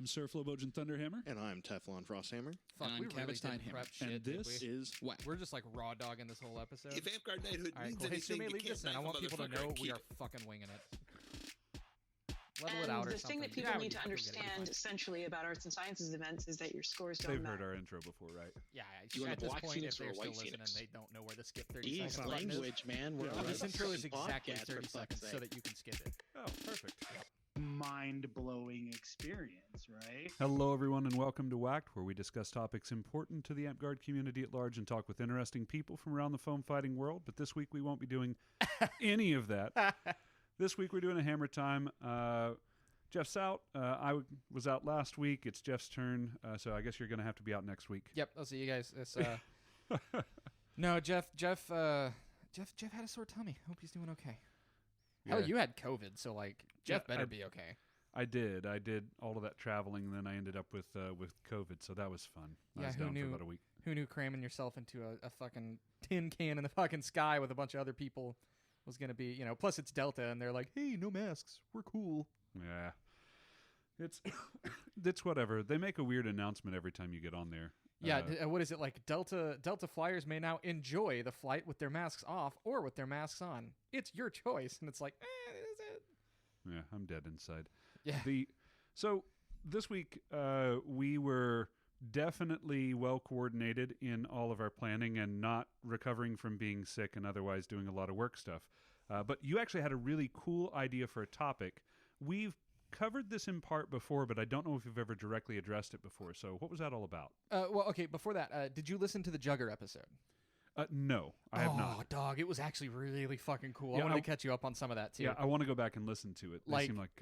I'm Sir Flowbojan Thunderhammer. And I'm Teflon Frosthammer. Fuck, And we I'm really Hammertime didn't Hammer. prep shit, And did this we? is WAK. We're just like raw dogging this whole episode. If Amtgard Knighthood All right, means cool. Hey, anything, Sume, you leave can't this in. I knife a want people to motherfucker know and we keep are it. fucking winging it. Level it And out or the something. thing that people Yeah, need to we'll get it. understand centrally about arts and sciences events is that your scores don't They've matter. heard our intro before, right? Yeah, You want at a this black point, phoenix if or a they're still white listening, phoenix? they don't know where the skip 30 Jeez, seconds button is. language, man. We're on This a intro is fucking exactly podcast, 30 for fuck's seconds so sake. that you can skip it. Oh, perfect. Mind-blowing experience, right? Hello, everyone, and welcome to WAK, where we discuss topics important to the Amtgard community at large and talk with interesting people from around the foam fighting world. But this week we won't be doing any of that. This week we're doing a Hammertime. Jeff's out. I was out last week. It's Jeff's turn, so I guess you're going to have to be out next week. Yep, I'll see you guys. It's, no, Jeff had a sore tummy. Hope he's doing okay. Hell, Yeah. you had COVID, so like Jeff Yeah, better I- be okay. I did all of that traveling, and then I ended up with COVID, so that was fun. I was who down knew? for about a week. Who knew cramming yourself into a fucking tin can in the fucking sky with a bunch of other people was going to be, plus it's Delta, and they're like, hey, no masks. We're cool. Yeah. It's whatever. They make a weird announcement every time you get on there. Yeah, what is it like? Delta flyers may now enjoy the flight with their masks off or with their masks on. It's your choice, and it's like, is it? Yeah, I'm dead inside. Yeah. So this week we were definitely well coordinated in all of our planning and not recovering from being sick and otherwise doing a lot of work stuff. But you actually had a really cool idea for a topic. We've covered this in part before, but I don't know if you've ever directly addressed it before. So what was that all about? Well, okay, before that, did you listen to the Jugger episode? No, I have not. Oh, dog, it was actually really fucking cool. Yeah, I wanted to catch you up on some of that, too. Yeah, I want to go back and listen to it. They Like- seem like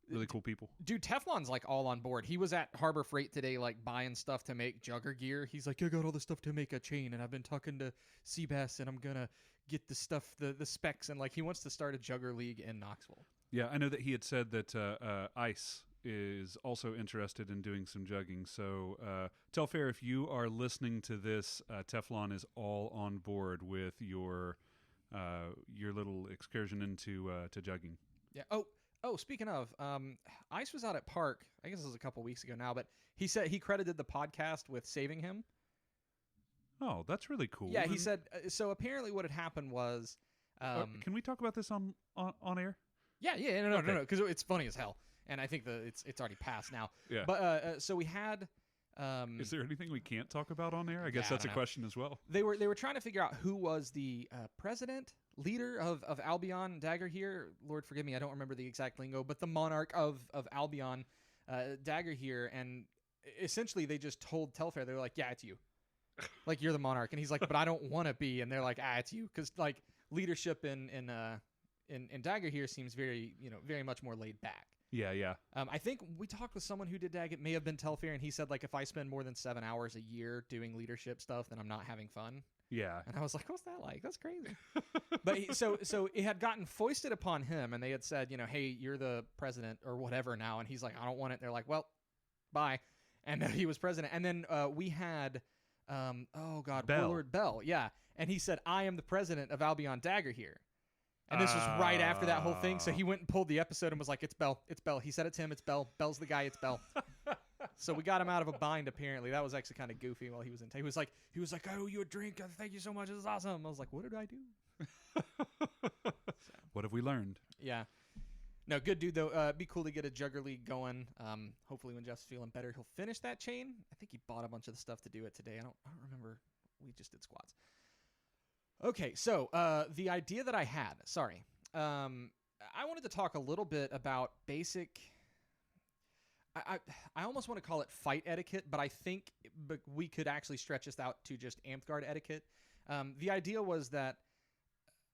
really cool people. Dude, Teflon's like all on board. He was at Harbor Freight today, like buying stuff to make Jugger gear. He's like, I got all the stuff to make a chain, and I've been talking to Seabass, and I'm gonna get the stuff, the specs, and like he wants to start a Jugger league in Knoxville. Yeah, I know that he had said that Ice is also interested in doing some jugging. So Telfair, if you are listening to this, Teflon is all on board with your little excursion into to jugging. Yeah. Oh, speaking of, Ice was out at Park. I guess it was a couple weeks ago now, but he said he credited the podcast with saving him. Oh, that's really cool. Yeah, he said. So apparently, what had happened was, can we talk about this on air? Yeah, no, because it's funny as hell, and I think it's already passed now. Yeah. But so we had. Is there anything we can't talk about on air? I guess I that's a don't know. question as well. They were trying to figure out who was the leader of Albion Dagger here. Lord forgive me, I don't remember the exact lingo, but the monarch of Albion Dagger here, and essentially they just told Telfair, they were like, yeah, it's you. Like, you're the monarch. And he's like, but I don't want to be. And they're like, it's you. Because, like, leadership in Dagger here seems very much more laid back. Yeah. I think we talked with someone who did Dag. It may have been Telfair, and he said, like, if I spend more than 7 hours a year doing leadership stuff, then I'm not having fun. Yeah. And I was like, what's that like? That's crazy. But so it had gotten foisted upon him, and they had said, hey, you're the president or whatever now. And he's like, I don't want it. They're like, well, bye. And he was president. And then we had, Warlord Bell. Yeah. And he said, I am the president of Albion Dagger here. And this was right after that whole thing. So he went and pulled the episode and was like, it's Bell. It's Bell. He said it's him. It's Bell. Bell's the guy. It's Bell. So we got him out of a bind, apparently. That was actually kind of goofy while he was in town. He was like, I owe you a drink. Thank you so much. This is awesome. I was like, what did I do? What have we learned? Yeah. No, good dude, though. Be cool to get a Jugger League going. Hopefully when Jeff's feeling better, he'll finish that chain. I think he bought a bunch of the stuff to do it today. I don't remember. We just did squats. Okay, so the idea that I had, I wanted to talk a little bit about basic. I almost want to call it fight etiquette, but I think we could actually stretch this out to just Amtgard etiquette. The idea was that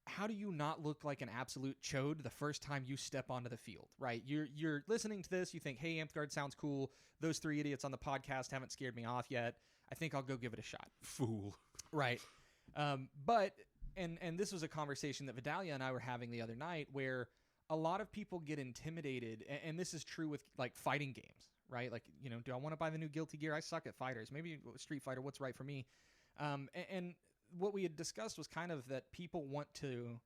how do you not look like an absolute chode the first time you step onto the field, right? You're listening to this, you think, hey, Amtgard sounds cool. Those 3 idiots on the podcast haven't scared me off yet. I think I'll go give it a shot. Fool. Right. But this was a conversation that Vidalia and I were having the other night where a lot of people get intimidated, and this is true with like fighting games, right? Like, do I want to buy the new Guilty Gear? I suck at fighters. Maybe Street Fighter, what's right for me? And what we had discussed was kind of that people want to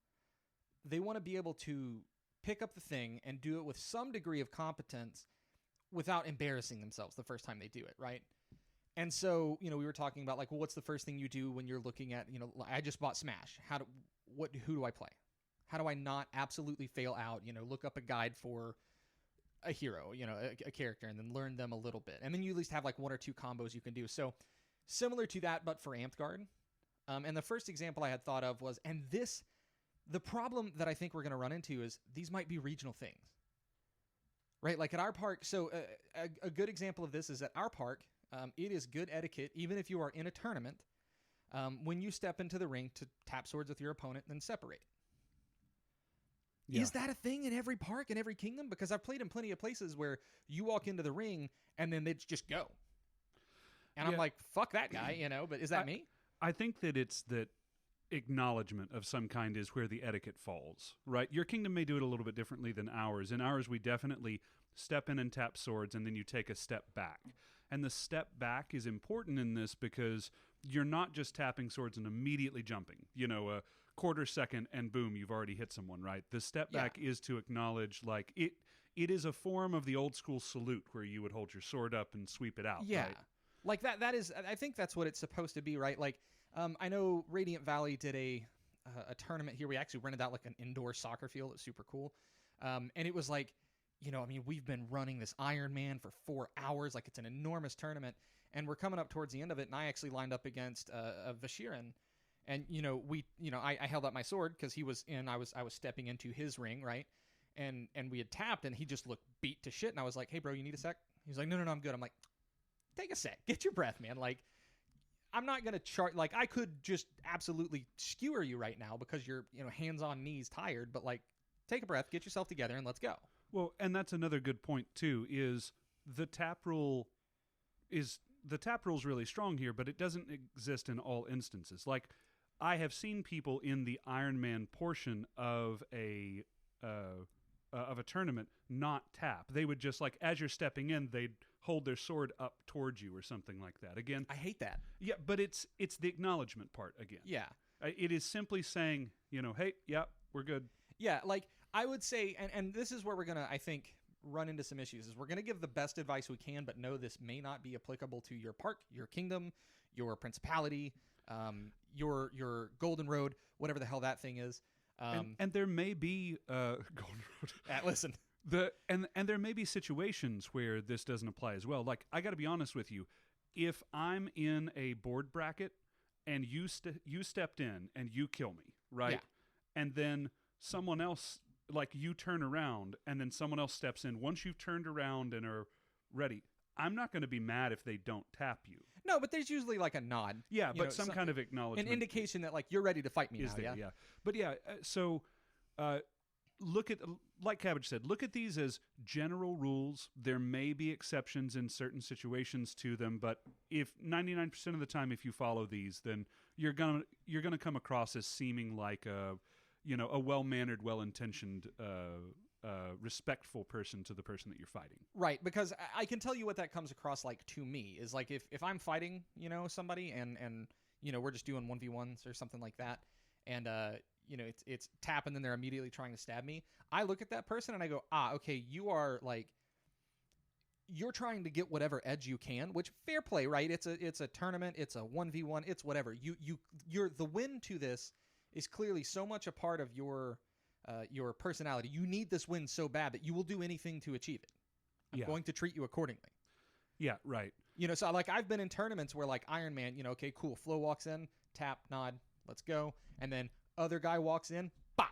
be able to pick up the thing and do it with some degree of competence, without embarrassing themselves the first time they do it, right? And so, we were talking about like, well, what's the first thing you do when you're looking at, I just bought Smash. Who do I play? How do I not absolutely fail out? Look up a guide for a hero, a character, and then learn them a little bit. And then you at least have like one or two combos you can do. So similar to that, but for Amtgard. And the first example I had thought of was, the problem that I think we're going to run into is these might be regional things, right? Like at our park. So a good example of this is at our park. It is good etiquette, even if you are in a tournament, when you step into the ring, to tap swords with your opponent and then separate. Yeah. Is that a thing in every park, in every kingdom? Because I've played in plenty of places where you walk into the ring and then they just go. And I'm like, fuck that guy, but is that me? I think that it's that acknowledgement of some kind is where the etiquette falls, right? Your kingdom may do it a little bit differently than ours. In ours, we definitely step in and tap swords, and then you take a step back. And the step back is important in this because you're not just tapping swords and immediately jumping. A quarter second and boom, you've already hit someone, right? The step back is to acknowledge, like, it is a form of the old school salute where you would hold your sword up and sweep it out. Yeah. Right? Like that is, I think that's what it's supposed to be, right? Like, I know Radiant Valley did a tournament here. We actually rented out like an indoor soccer field. It was super cool. And it was like, we've been running this Iron Man for 4 hours. Like, it's an enormous tournament. And we're coming up towards the end of it. And I actually lined up against a Vashiran. And, I held up my sword because he was I was stepping into his ring, right? And we had tapped, and he just looked beat to shit. And I was like, hey, bro, you need a sec? He's like, no, I'm good. I'm like, take a sec. Get your breath, man. Like, I'm not going to chart. Like, I could just absolutely skewer you right now because you're, hands on knees tired. But, like, take a breath, get yourself together, and let's go. Well, and that's another good point, too, is the tap rule's really strong here, but it doesn't exist in all instances. Like, I have seen people in the Iron Man portion of a tournament not tap. They would just, like, as you're stepping in, they'd hold their sword up towards you or something like that. Again, I hate that. Yeah, but it's the acknowledgement part again. Yeah. It is simply saying, hey, yeah, we're good. Yeah, like, I would say, and this is where we're going to, I think, run into some issues, is we're going to give the best advice we can, but no, this may not be applicable to your park, your kingdom, your principality, your golden road, whatever the hell that thing is. And there may be golden road. Listen. And there may be situations where this doesn't apply as well. Like, I got to be honest with you, if I'm in a board bracket and you stepped in and you kill me, right? Yeah. And then someone else, like, you turn around and then someone else steps in. Once you've turned around and are ready, I'm not going to be mad if they don't tap you. No, but there's usually like a nod. Yeah, but some kind of acknowledgement. An indication that, like, you're ready to fight me now, there, yeah? But yeah, so look at, like Cabbage said, look at these as general rules. There may be exceptions in certain situations to them, but if 99% of the time, if you follow these, then you're gonna come across as seeming like a well-mannered, well-intentioned, respectful person to the person that you're fighting. Right, because I can tell you what that comes across like to me is like if I'm fighting, somebody and we're just doing 1v1s or something like that, and it's tap and then they're immediately trying to stab me. I look at that person and I go, okay, you are like, you're trying to get whatever edge you can, which fair play, right? It's a tournament, it's a 1v1, it's whatever. You're the win to this is clearly so much a part of your personality. You need this win so bad that you will do anything to achieve it. I'm going to treat you accordingly. Yeah, right. So like I've been in tournaments where like Iron Man, okay, cool. Flo walks in, tap, nod, let's go. And then other guy walks in, bop.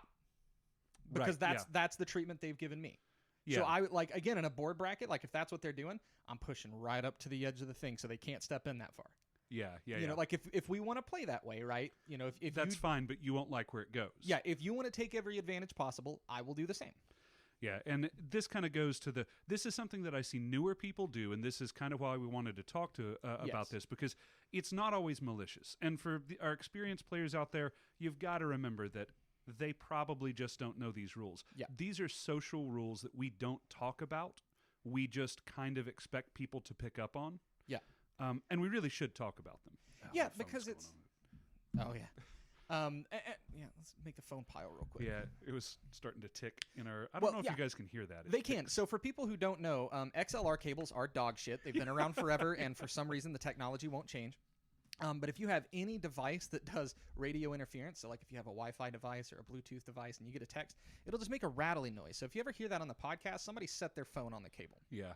Because that's the treatment they've given me. Yeah. So I would like, again, in a board bracket, like if that's what they're doing, I'm pushing right up to the edge of the thing so they can't step in that far. Yeah. Like if we want to play that way, right? If that's fine, but you won't like where it goes. Yeah, if you want to take every advantage possible, I will do the same. Yeah, and this kind of goes to this is something that I see newer people do, and this is kind of why we wanted to talk to about this, because it's not always malicious. And for our experienced players out there, you've got to remember that they probably just don't know these rules. Yeah. These are social rules that we don't talk about. We just kind of expect people to pick up on. Yeah. And we really should talk about them. Yeah, because it's... Oh, yeah. Yeah, let's make the phone pile real quick. Yeah, it was starting to tick in our. I don't know if you guys can hear that. They can. So for people who don't know, XLR cables are dog shit. They've been around forever, and for some reason the technology won't change. But if you have any device that does radio interference, so like if you have a Wi-Fi device or a Bluetooth device and you get a text, it'll just make a rattling noise. So if you ever hear that on the podcast, somebody set their phone on the cable. Yeah.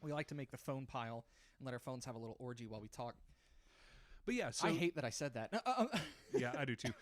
We like to make the phone pile and let our phones have a little orgy while we talk. But yeah, so I hate that I said that. yeah, I do too.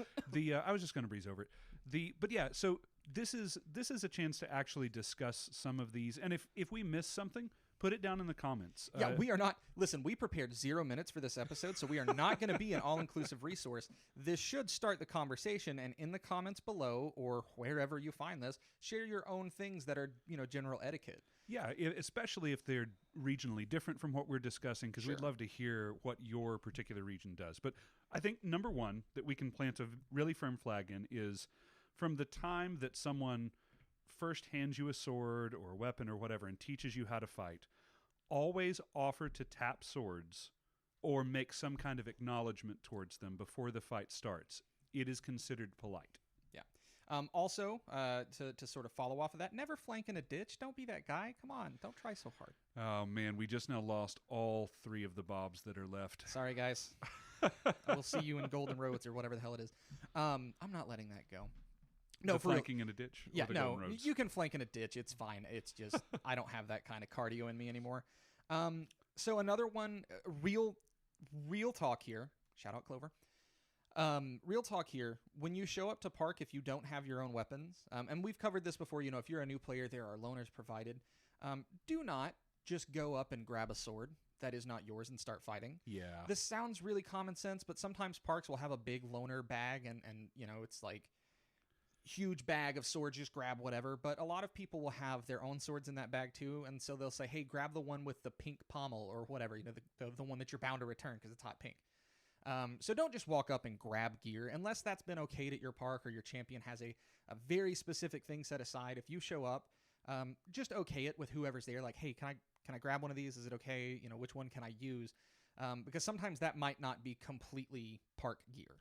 I was just going to breeze over it. But yeah, so this is a chance to actually discuss some of these, and if we miss something, put it down in the comments. Yeah, we are not. Listen, we prepared 0 minutes for this episode, so we are not going to be an all-inclusive resource. This should start the conversation, and in the comments below or wherever you find this, share your own things that are general etiquette. Yeah, especially if they're regionally different from what we're discussing, because we'd love to hear what your particular region does. But I think number one that we can plant a really firm flag in is from the time that someone first hands you a sword or a weapon or whatever and teaches you how to fight, always offer to tap swords or make some kind of acknowledgement towards them before the fight starts. It is considered polite. Also, to sort of follow off of that, never flank in a ditch. Don't be that guy. Come on, don't try so hard. Oh, man, we just now lost all 3 of the bobs that are left. Sorry, guys. We'll see you in Golden Roads or whatever the hell it is. I'm not letting that go. No, for flanking in a ditch? Yeah, the no, Golden Roads? you can flank in a ditch. It's fine. It's just I don't have that kind of cardio in me anymore. So another one, real talk here. Shout out Clover. Real talk here. When you show up to park, if you don't have your own weapons, and we've covered this before, if you're a new player, there are loaners provided. Do not just go up and grab a sword that is not yours and start fighting. Yeah. This sounds really common sense, but sometimes parks will have a big loaner bag and it's like huge bag of swords, just grab whatever. But a lot of people will have their own swords in that bag too, and so they'll say, hey, grab the one with the pink pommel or whatever, the one that you're bound to return because it's hot pink. So don't just walk up and grab gear unless that's been okayed at your park or your champion has a very specific thing set aside. If you show up, just okay it with whoever's there. Like, hey, can I grab one of these? Is it okay? Which one can I use? Because sometimes that might not be completely park gear.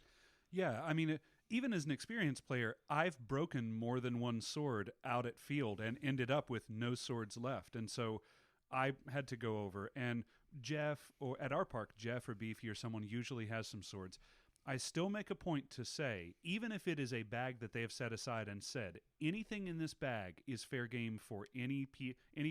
Yeah, I mean, even as an experienced player, I've broken more than one sword out at field and ended up with no swords left. And so I had to go over, and Jeff, or at our park, Jeff or Beefy or someone usually has some swords. I still make a point to say, even if it is a bag that they have set aside and said, anything in this bag is fair game for any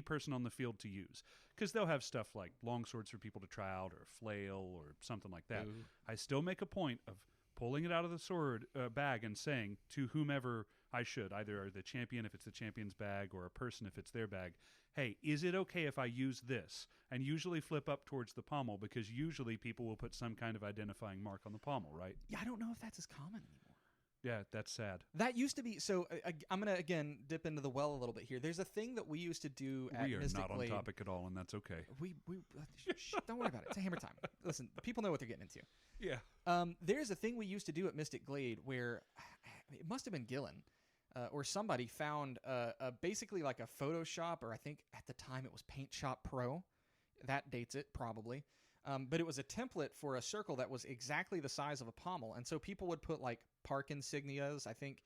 person on the field to use. Because they'll have stuff like long swords for people to try out or a flail or something like that. Ooh. I still make a point of pulling it out of the sword bag and saying to whomever I should, either the champion if it's the champion's bag or a person if it's their bag, hey, is it okay if I use this? And usually flip up towards the pommel, because usually people will put some kind of identifying mark on the pommel, right? Yeah, I don't know if that's as common anymore. Yeah, that's sad. That used to be. So I'm going to, again, dip into the well a little bit here. There's a thing that we used to do at We are Mystic not on Glade. topic at all, and that's okay. Don't worry about it. It's a hammer time. Listen, people know what they're getting into. Yeah. There's a thing we used to do at Mystic Glade where it must have been Gillen or somebody found basically like a Photoshop, or I think at the time it was Paint Shop Pro. That dates it probably. But it was a template for a circle that was exactly the size of a pommel. And so people would put like park insignias. I think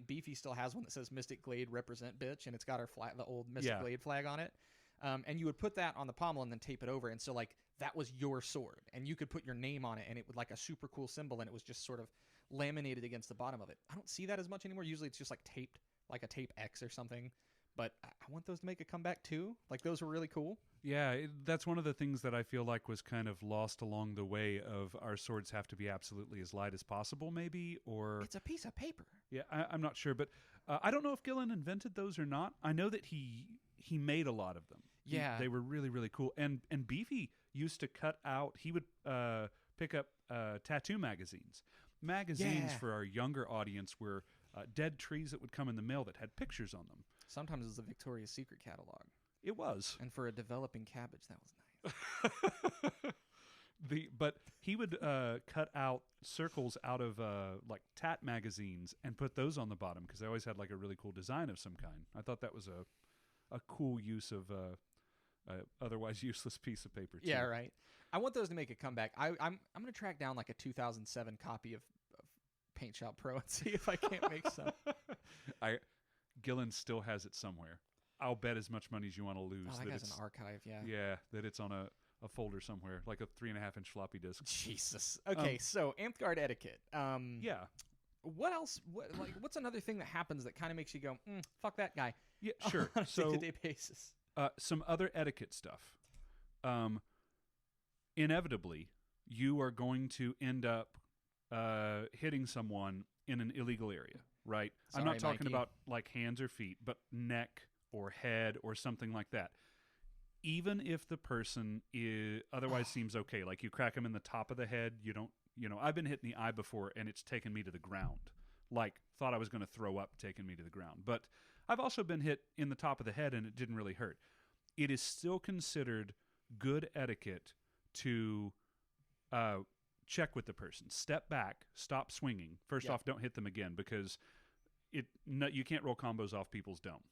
Beefy still has one that says Mystic Glade represent bitch, and it's got the old Mystic Glade flag on it. And you would put that on the pommel and then tape it over. And so like that was your sword, and you could put your name on it, and it would like a super cool symbol, and it was just sort of laminated against the bottom of it. I don't see that as much anymore. Usually it's just like taped, like a tape X or something. But I want those to make a comeback too. Like those were really cool. Yeah, that's one of the things that I feel like was kind of lost along the way of our swords have to be absolutely as light as possible, maybe, or... It's a piece of paper. Yeah, I'm not sure, but I don't know if Gillen invented those or not. I know that he made a lot of them. Yeah. They were really, really cool. And Beefy used to cut out... He would pick up tattoo magazines. Magazines for our younger audience were dead trees that would come in the mail that had pictures on them. Sometimes it was the Victoria's Secret catalog. It was. And for a developing cabbage, that was nice. But he would cut out circles out of like tat magazines and put those on the bottom, because they always had like a really cool design of some kind. I thought that was a cool use of otherwise useless piece of paper too. Yeah, right. I want those to make a comeback. I'm going to track down like a 2007 copy of Paint Shop Pro and see if I can't make some. Gillen still has it somewhere. I'll bet as much money as you want to lose. Oh, that guy's an archive, yeah. Yeah, that it's on a folder somewhere, like a 3.5-inch floppy disk. Jesus. Okay, so Amtgard Etiquette. Yeah. What else? What's another thing that happens that kind of makes you go, fuck that guy? Yeah, sure. On a So day-to-day basis. some other etiquette stuff. Inevitably, you are going to end up hitting someone in an illegal area, right? I'm not Sorry, talking Mikey. about like hands or feet, but neck or head or something like that. Even if the person otherwise seems okay, like you crack them in the top of the head, I've been hit in the eye before and it's taken me to the ground. Like, thought I was going to throw up, taking me to the ground. But I've also been hit in the top of the head and it didn't really hurt. It is still considered good etiquette to check with the person. Step back, stop swinging. First off, don't hit them again because you can't roll combos off people's dome.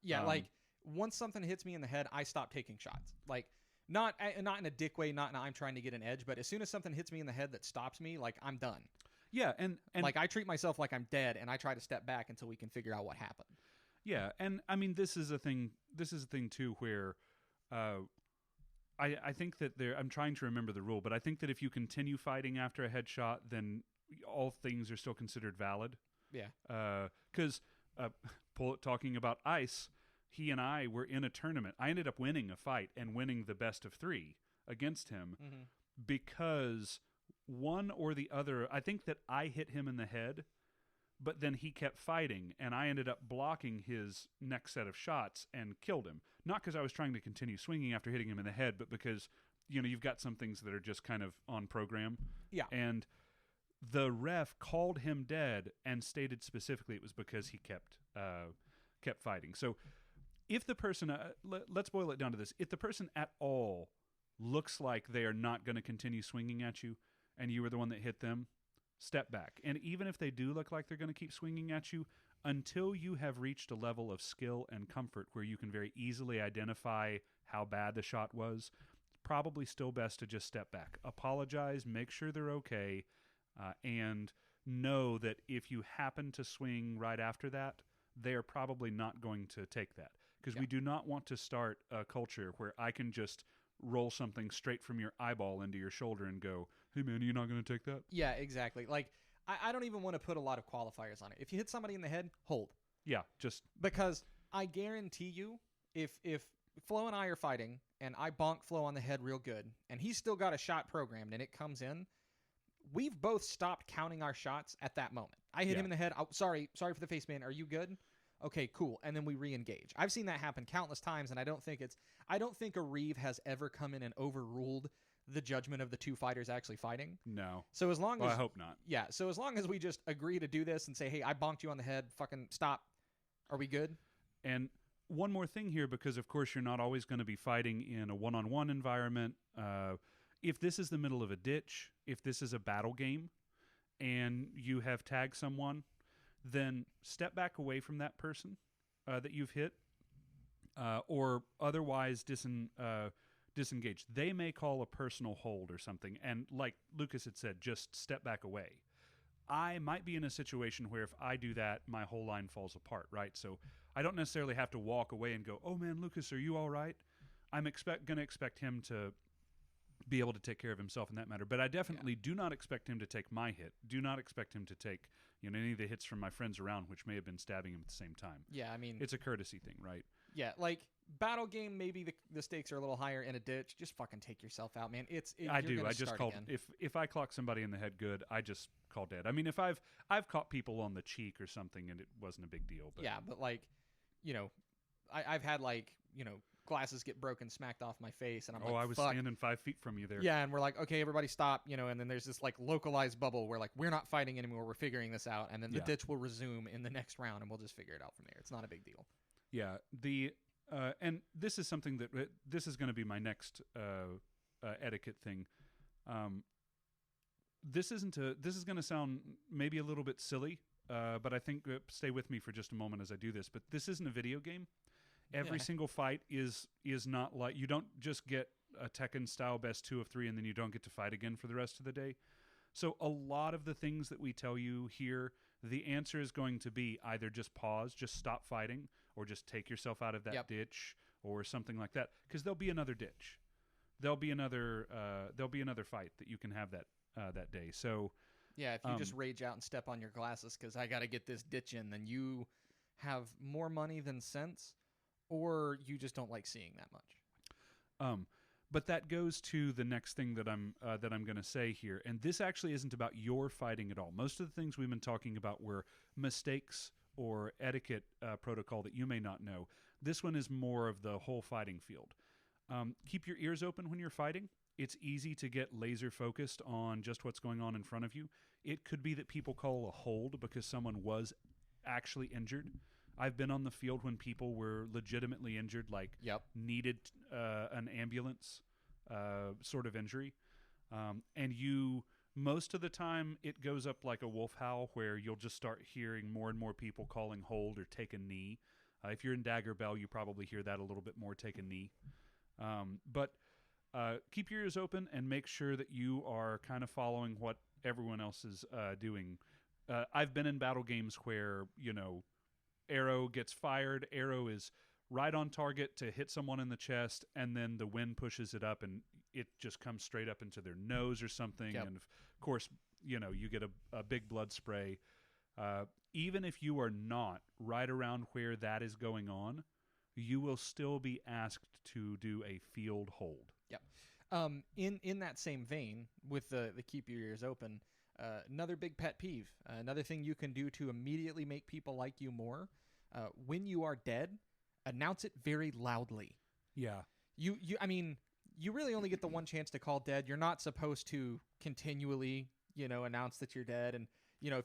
Yeah, like once something hits me in the head, I stop taking shots. Like not in a dick way, not in I'm trying to get an edge, but as soon as something hits me in the head that stops me, like I'm done. Yeah, and like I treat myself like I'm dead, and I try to step back until we can figure out what happened. Yeah, and I mean this is a thing too where I think that I'm trying to remember the rule, but I think that if you continue fighting after a headshot, then all things are still considered valid. Yeah. Because talking about Ice, he and I were in a tournament. I ended up winning a fight and winning the best of 3 against him because one or the other, I think that I hit him in the head, but then he kept fighting, and I ended up blocking his next set of shots and killed him. Not because I was trying to continue swinging after hitting him in the head, but because, you've got some things that are just kind of on program. Yeah. And the ref called him dead and stated specifically it was because he kept fighting. So if the person, let's boil it down to this. If the person at all looks like they are not going to continue swinging at you and you were the one that hit them, step back. And even if they do look like they're going to keep swinging at you, until you have reached a level of skill and comfort where you can very easily identify how bad the shot was, it's probably still best to just step back. Apologize, make sure they're okay, and know that if you happen to swing right after that, they are probably not going to take that. Because we do not want to start a culture where I can just roll something straight from your eyeball into your shoulder and go, hey man, are you not going to take that? Yeah, exactly. Like, I don't even want to put a lot of qualifiers on it. If you hit somebody in the head, hold. Yeah, just... Because I guarantee you, if Flo and I are fighting, and I bonk Flo on the head real good, and he's still got a shot programmed, and it comes in, we've both stopped counting our shots at that moment. I hit him in the head. Oh, sorry for the face, man. Are you good? Okay, cool. And then we re-engage. I've seen that happen countless times, and I don't think a Reeve has ever come in and overruled the judgment of the two fighters actually fighting. No. So as long as... I hope not. Yeah, so as long as we just agree to do this and say, hey, I bonked you on the head, fucking stop. Are we good? And one more thing here, because of course you're not always going to be fighting in a one-on-one environment. If this is the middle of a ditch, if this is a battle game, and you have tagged someone, then step back away from that person that you've hit, or otherwise disengage. They may call a personal hold or something, and like Lucas had said, just step back away. I might be in a situation where if I do that, my whole line falls apart, right? So I don't necessarily have to walk away and go, oh man, Lucas, are you all right? I'm going to expect him to be able to take care of himself in that matter. But I definitely do not expect him to take my hit. Do not expect him to take any of the hits from my friends around, which may have been stabbing him at the same time. Yeah, I mean... It's a courtesy thing, right? Yeah, like, battle game, maybe the stakes are a little higher in a ditch. Just fucking take yourself out, man. I do. I just called... Again. If I clock somebody in the head good, I just call dead. I mean, if I've caught people on the cheek or something and it wasn't a big deal. But yeah, but like, I've had like, glasses get broken, smacked off my face, and I'm like, I was fuck. standing 5 feet from you there. Yeah, and we're like, okay, everybody stop, and then there's this like localized bubble where like we're not fighting anymore, we're figuring this out, and then the ditch will resume in the next round, and we'll just figure it out from there. It's not a big deal. Yeah, and this is something that this is going to be my next etiquette thing. This is going to sound maybe a little bit silly, but I think stay with me for just a moment as I do this. But this isn't a video game. Every single fight is not like, you don't just get a Tekken style best 2 of 3 and then you don't get to fight again for the rest of the day. So a lot of the things that we tell you here, the answer is going to be either just pause, just stop fighting, or just take yourself out of that ditch or something like that, because there'll be another ditch. There'll be another fight that you can have that day. So yeah, if you just rage out and step on your glasses because I got to get this ditch in, then you have more money than sense, or you just don't like seeing that much. But that goes to the next thing that I'm going to say here, and this actually isn't about your fighting at all. Most of the things we've been talking about were mistakes or etiquette protocol that you may not know. This one is more of the whole fighting field. Keep your ears open when you're fighting. It's easy to get laser focused on just what's going on in front of you. It could be that people call a hold because someone was actually injured. I've been on the field when people were legitimately injured, like needed an ambulance sort of injury. And most of the time, it goes up like a wolf howl where you'll just start hearing more and more people calling hold or take a knee. If you're in Dagger Bell, you probably hear that a little bit more, take a knee. But keep your ears open and make sure that you are kind of following what everyone else is doing. I've been in battle games where, arrow gets fired, arrow is right on target to hit someone in the chest, and then the wind pushes it up and it just comes straight up into their nose or something. And of course, you get a big blood spray. Even if you are not right around where that is going on, you will still be asked to do a field hold. Yep. In that same vein, with the keep your ears open, another big pet peeve, another thing you can do to immediately make people like you more, when you are dead, announce it very loudly. Yeah. You really only get the one chance to call dead. You're not supposed to continually, announce that you're dead. And,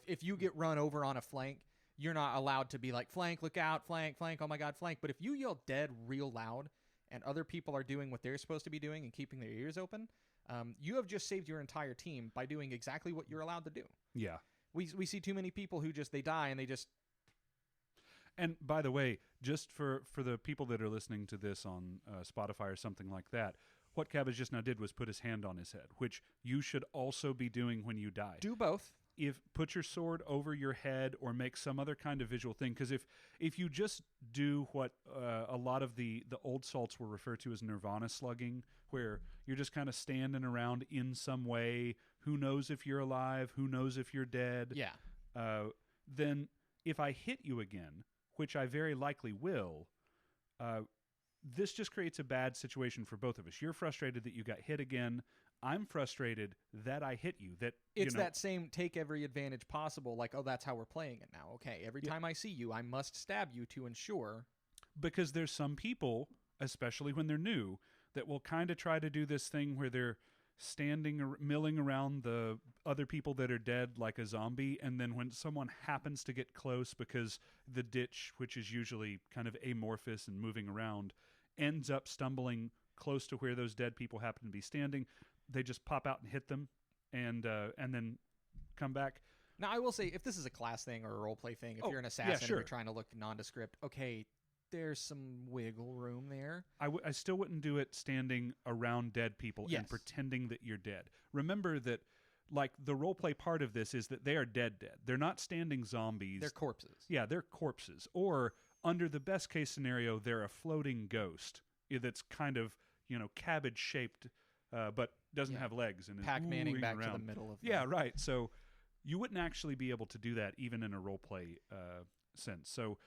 if you get run over on a flank, you're not allowed to be like, flank, look out, flank, oh my God, flank. But if you yell dead real loud and other people are doing what they're supposed to be doing and keeping their ears open, you have just saved your entire team by doing exactly what you're allowed to do. Yeah. We see too many people who they die and they just... And by the way, just for the people that are listening to this on Spotify or something like that, what Cabbage just now did was put his hand on his head, which you should also be doing when you die. Do both. Put your sword over your head or make some other kind of visual thing, because if you just do what a lot of the old salts were referred to as nirvana slugging, where you're just kind of standing around in some way, who knows if you're alive, who knows if you're dead, then if I hit you again, which I very likely will, this just creates a bad situation for both of us. You're frustrated that you got hit again. I'm frustrated that I hit you. That it's that same take every advantage possible. Like, oh, that's how we're playing it now. Okay, every time I see you, I must stab you to ensure. Because there's some people, especially when they're new, that will kind of try to do this thing where they're milling around the other people that are dead like a zombie, and then when someone happens to get close, because the ditch, which is usually kind of amorphous and moving around, ends up stumbling close to where those dead people happen to be standing, they just pop out and hit them, and then come back. Now, I will say, if this is a class thing or a roleplay thing, if you're an assassin and you're trying to look nondescript, okay, there's some wiggle room there. I still wouldn't do it standing around dead people and pretending that you're dead. Remember that, like, the roleplay part of this is that they are dead. They're not standing zombies. They're corpses. Yeah, they're corpses. Or, under the best case scenario, they're a floating ghost that's kind of, cabbage-shaped, but doesn't have legs and is Pac-Manning back around. to the middle of Yeah, right. So you wouldn't actually be able to do that even in a roleplay sense. So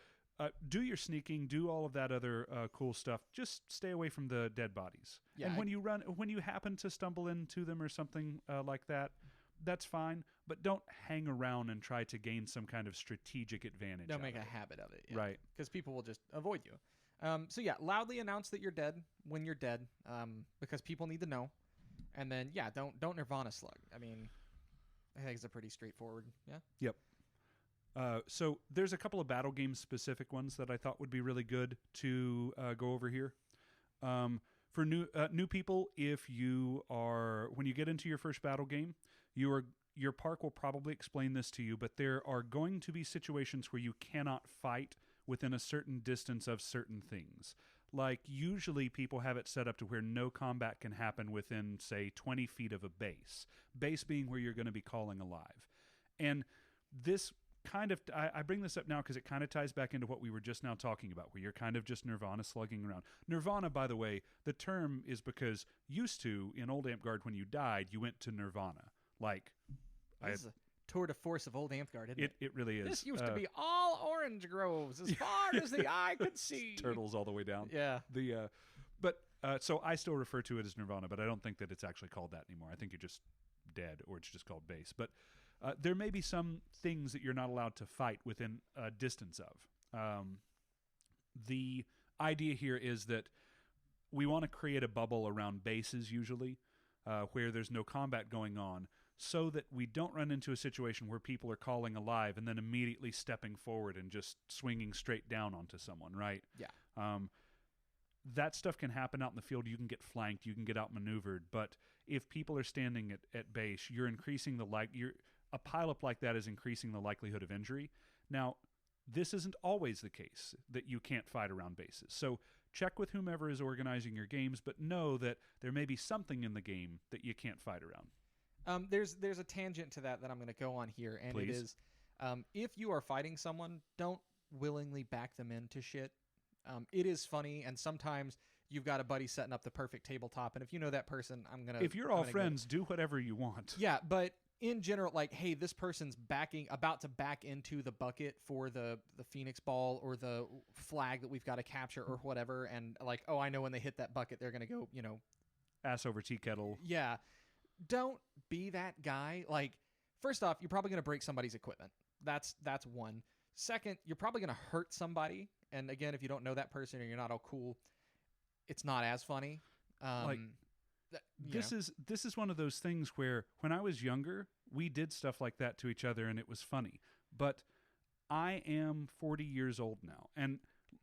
do your sneaking, do all of that other cool stuff. Just stay away from the dead bodies. Yeah, and when you happen to stumble into them or something like that, that's fine. But don't hang around and try to gain some kind of strategic advantage. Don't make a habit of it. Right. Because people will just avoid you. Loudly announce that you're dead when you're dead, because people need to know. And then, don't Nirvana slug. I mean, I think it's a pretty straightforward, Yep. So there's a couple of battle game specific ones that I thought would be really good to go over here. For new people, when you get into your first battle game, your park will probably explain this to you, but there are going to be situations where you cannot fight within a certain distance of certain things. like usually people have it set up to where no combat can happen within, say, 20 feet of a base. Base being where you're going to be calling alive. And this kind of, I bring this up now because it kind of ties back into what we were just now talking about, where you're kind of just Nirvana slugging around. Nirvana, by the way, the term is because used to, in old Amtgard, when you died, you went to Nirvana. Like, This is a tour de force of old Amtgard, isn't it? It really is. This used to be all orange groves as far as the eye could see. Turtles all the way down. Yeah. So I still refer to it as Nirvana, but I don't think that it's actually called that anymore. I think you're just dead, or it's just called base. But there may be some things that you're not allowed to fight within a distance of. The idea here is that we want to create a bubble around bases usually, where there's no combat going on, so that we don't run into a situation where people are calling alive and then immediately stepping forward and just swinging straight down onto someone, right? Yeah. That stuff can happen out in the field. You can get flanked, you can get outmaneuvered, but if people are standing at base, you're increasing a pileup like that is increasing the likelihood of injury. Now, this isn't always the case that you can't fight around bases. So check with whomever is organizing your games, but know that there may be something in the game that you can't fight around. There's a tangent to that I'm going to go on here, and Please. it is if you are fighting someone, don't willingly back them into shit. It is funny, and sometimes you've got a buddy setting up the perfect tabletop, and if you know that person, If you're all friends, do whatever you want. Yeah, but in general, like, hey, this person's about to back into the bucket for the Phoenix ball or the flag that we've got to capture or whatever, and like, oh, I know when they hit that bucket, they're going to go, Ass over tea kettle. Yeah. Don't be that guy. Like, first off, you're probably going to break somebody's equipment. That's one. Second, you're probably going to hurt somebody. And again, if you don't know that person or you're not all cool, it's not as funny. This is one of those things where when I was younger, we did stuff like that to each other and it was funny. But I am 40 years old now, and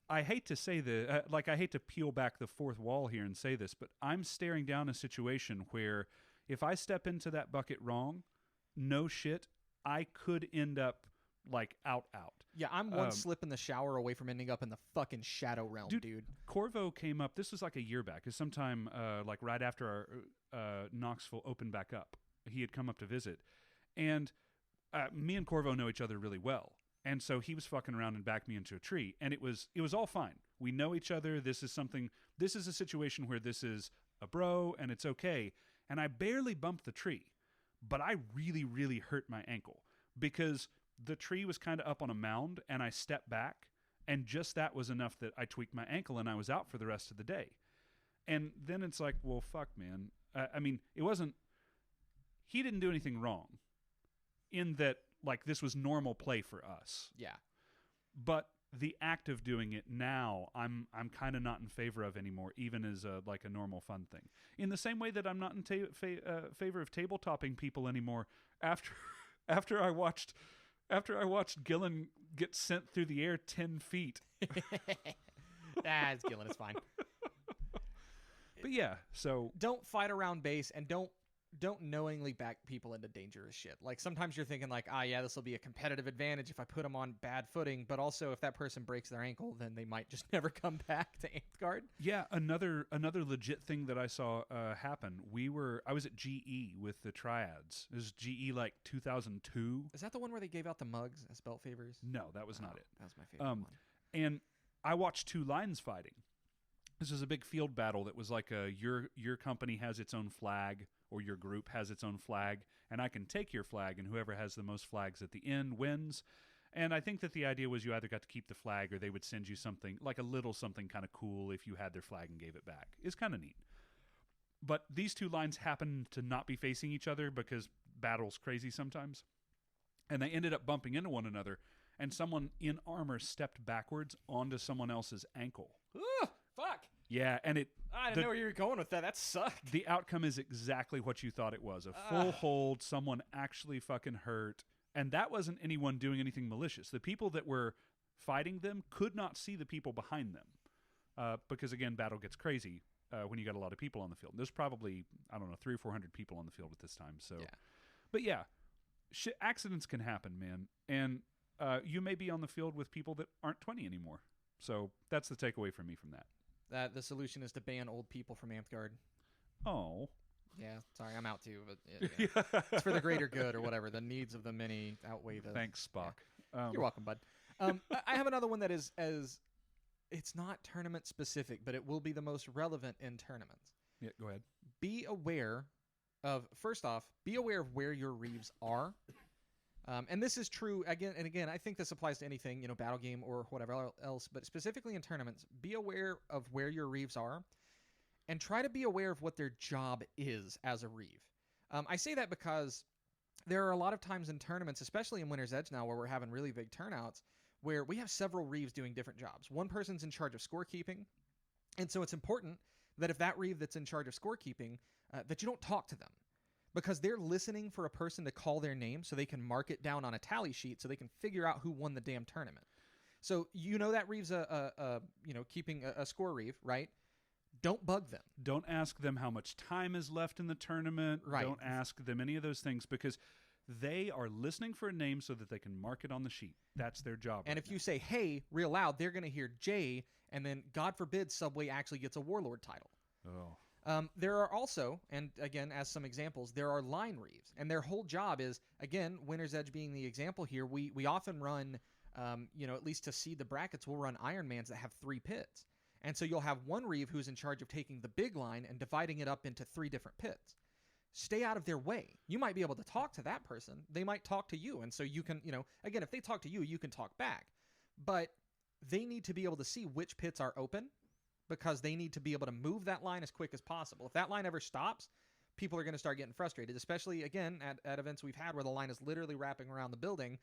I hate to say I hate to peel back the fourth wall here and say this, but I'm staring down a situation where if I step into that bucket wrong, no shit, I could end up like out. Yeah, I'm one slip in the shower away from ending up in the fucking shadow realm, dude. Corvo came up, this was like a year back, it's sometime like right after our Knoxville opened back up. He had come up to visit, and me and Corvo know each other really well. And so he was fucking around and backed me into a tree, and it was all fine. We know each other. This is a situation where this is a bro and it's okay. And I barely bumped the tree, but I really, really hurt my ankle because the tree was kind of up on a mound and I stepped back, and just that was enough that I tweaked my ankle and I was out for the rest of the day. And then it's like, well, fuck, man. He didn't do anything wrong in that, like, this was normal play for us. Yeah. But the act of doing it now, I'm kind of not in favor of anymore, even as a normal fun thing. In the same way that I'm not in favor of tabletopping people anymore. After I watched Gillen get sent through the air 10 feet. It's Gillen. It's fine. But yeah, so don't fight around base, and don't knowingly back people into dangerous shit. Like, sometimes you're thinking like, this will be a competitive advantage if I put them on bad footing, but also if that person breaks their ankle, then they might just never come back to Amtgard. Yeah, another legit thing that I saw happen. I was at GE with the Triads. It was GE like 2002. Is that the one where they gave out the mugs as belt favors? No, that was not it. That was my favorite one. And I watched two lines fighting. This was a big field battle that was like your company has its own flag, or your group has its own flag, and I can take your flag, and whoever has the most flags at the end wins. And I think that the idea was you either got to keep the flag or they would send you something, like a little something kind of cool if you had their flag and gave it back. It's kind of neat. But these two lines happened to not be facing each other because battle's crazy sometimes. And they ended up bumping into one another, and someone in armor stepped backwards onto someone else's ankle. Ugh, fuck. Yeah, and I didn't know where you were going with that. That sucked. The outcome is exactly what you thought it was. A full hold, someone actually fucking hurt. And that wasn't anyone doing anything malicious. The people that were fighting them could not see the people behind them. Because, again, battle gets crazy when you got a lot of people on the field. There's probably, 300 or 400 people on the field at this time. So, yeah. But yeah, accidents can happen, man. And you may be on the field with people that aren't 20 anymore. So that's the takeaway from me from that. That the solution is to ban old people from Amtgard. Oh. Yeah, sorry, I'm out too, but it's for the greater good or whatever. The needs of the many outweigh the. Thanks, Spock. Yeah. You're welcome, bud. I have another one that is it's not tournament specific, but it will be the most relevant in tournaments. Yeah, go ahead. Be aware of where your reeves are. And this is true again and again. I think this applies to anything, battle game or whatever else, but specifically in tournaments, be aware of where your reeves are and try to be aware of what their job is as a reeve. I say that because there are a lot of times in tournaments, especially in Winter's Edge now, where we're having really big turnouts, where we have several reeves doing different jobs. One person's in charge of scorekeeping, and so it's important that if that reeve that's in charge of scorekeeping, that you don't talk to them, because they're listening for a person to call their name so they can mark it down on a tally sheet so they can figure out who won the damn tournament. So that reeve's keeping a score reeve, right? Don't bug them. Don't ask them how much time is left in the tournament. Right. Don't ask them any of those things, because they are listening for a name so that they can mark it on the sheet. That's their job. And if you say, hey, real loud, they're going to hear J, and then, God forbid, Subway actually gets a Warlord title. Oh. There are also, and again, as some examples, there are line reeves. And their whole job is, again, Winter's Edge being the example here, we often run, at least to seed the brackets, we'll run Ironmans that have 3 pits. And so you'll have one reeve who's in charge of taking the big line and dividing it up into 3 different pits. Stay out of their way. You might be able to talk to that person. They might talk to you. And so you can, again, if they talk to you, you can talk back. But they need to be able to see which pits are open, because they need to be able to move that line as quick as possible. If that line ever stops, people are going to start getting frustrated, especially, again, at events we've had where the line is literally wrapping around the building.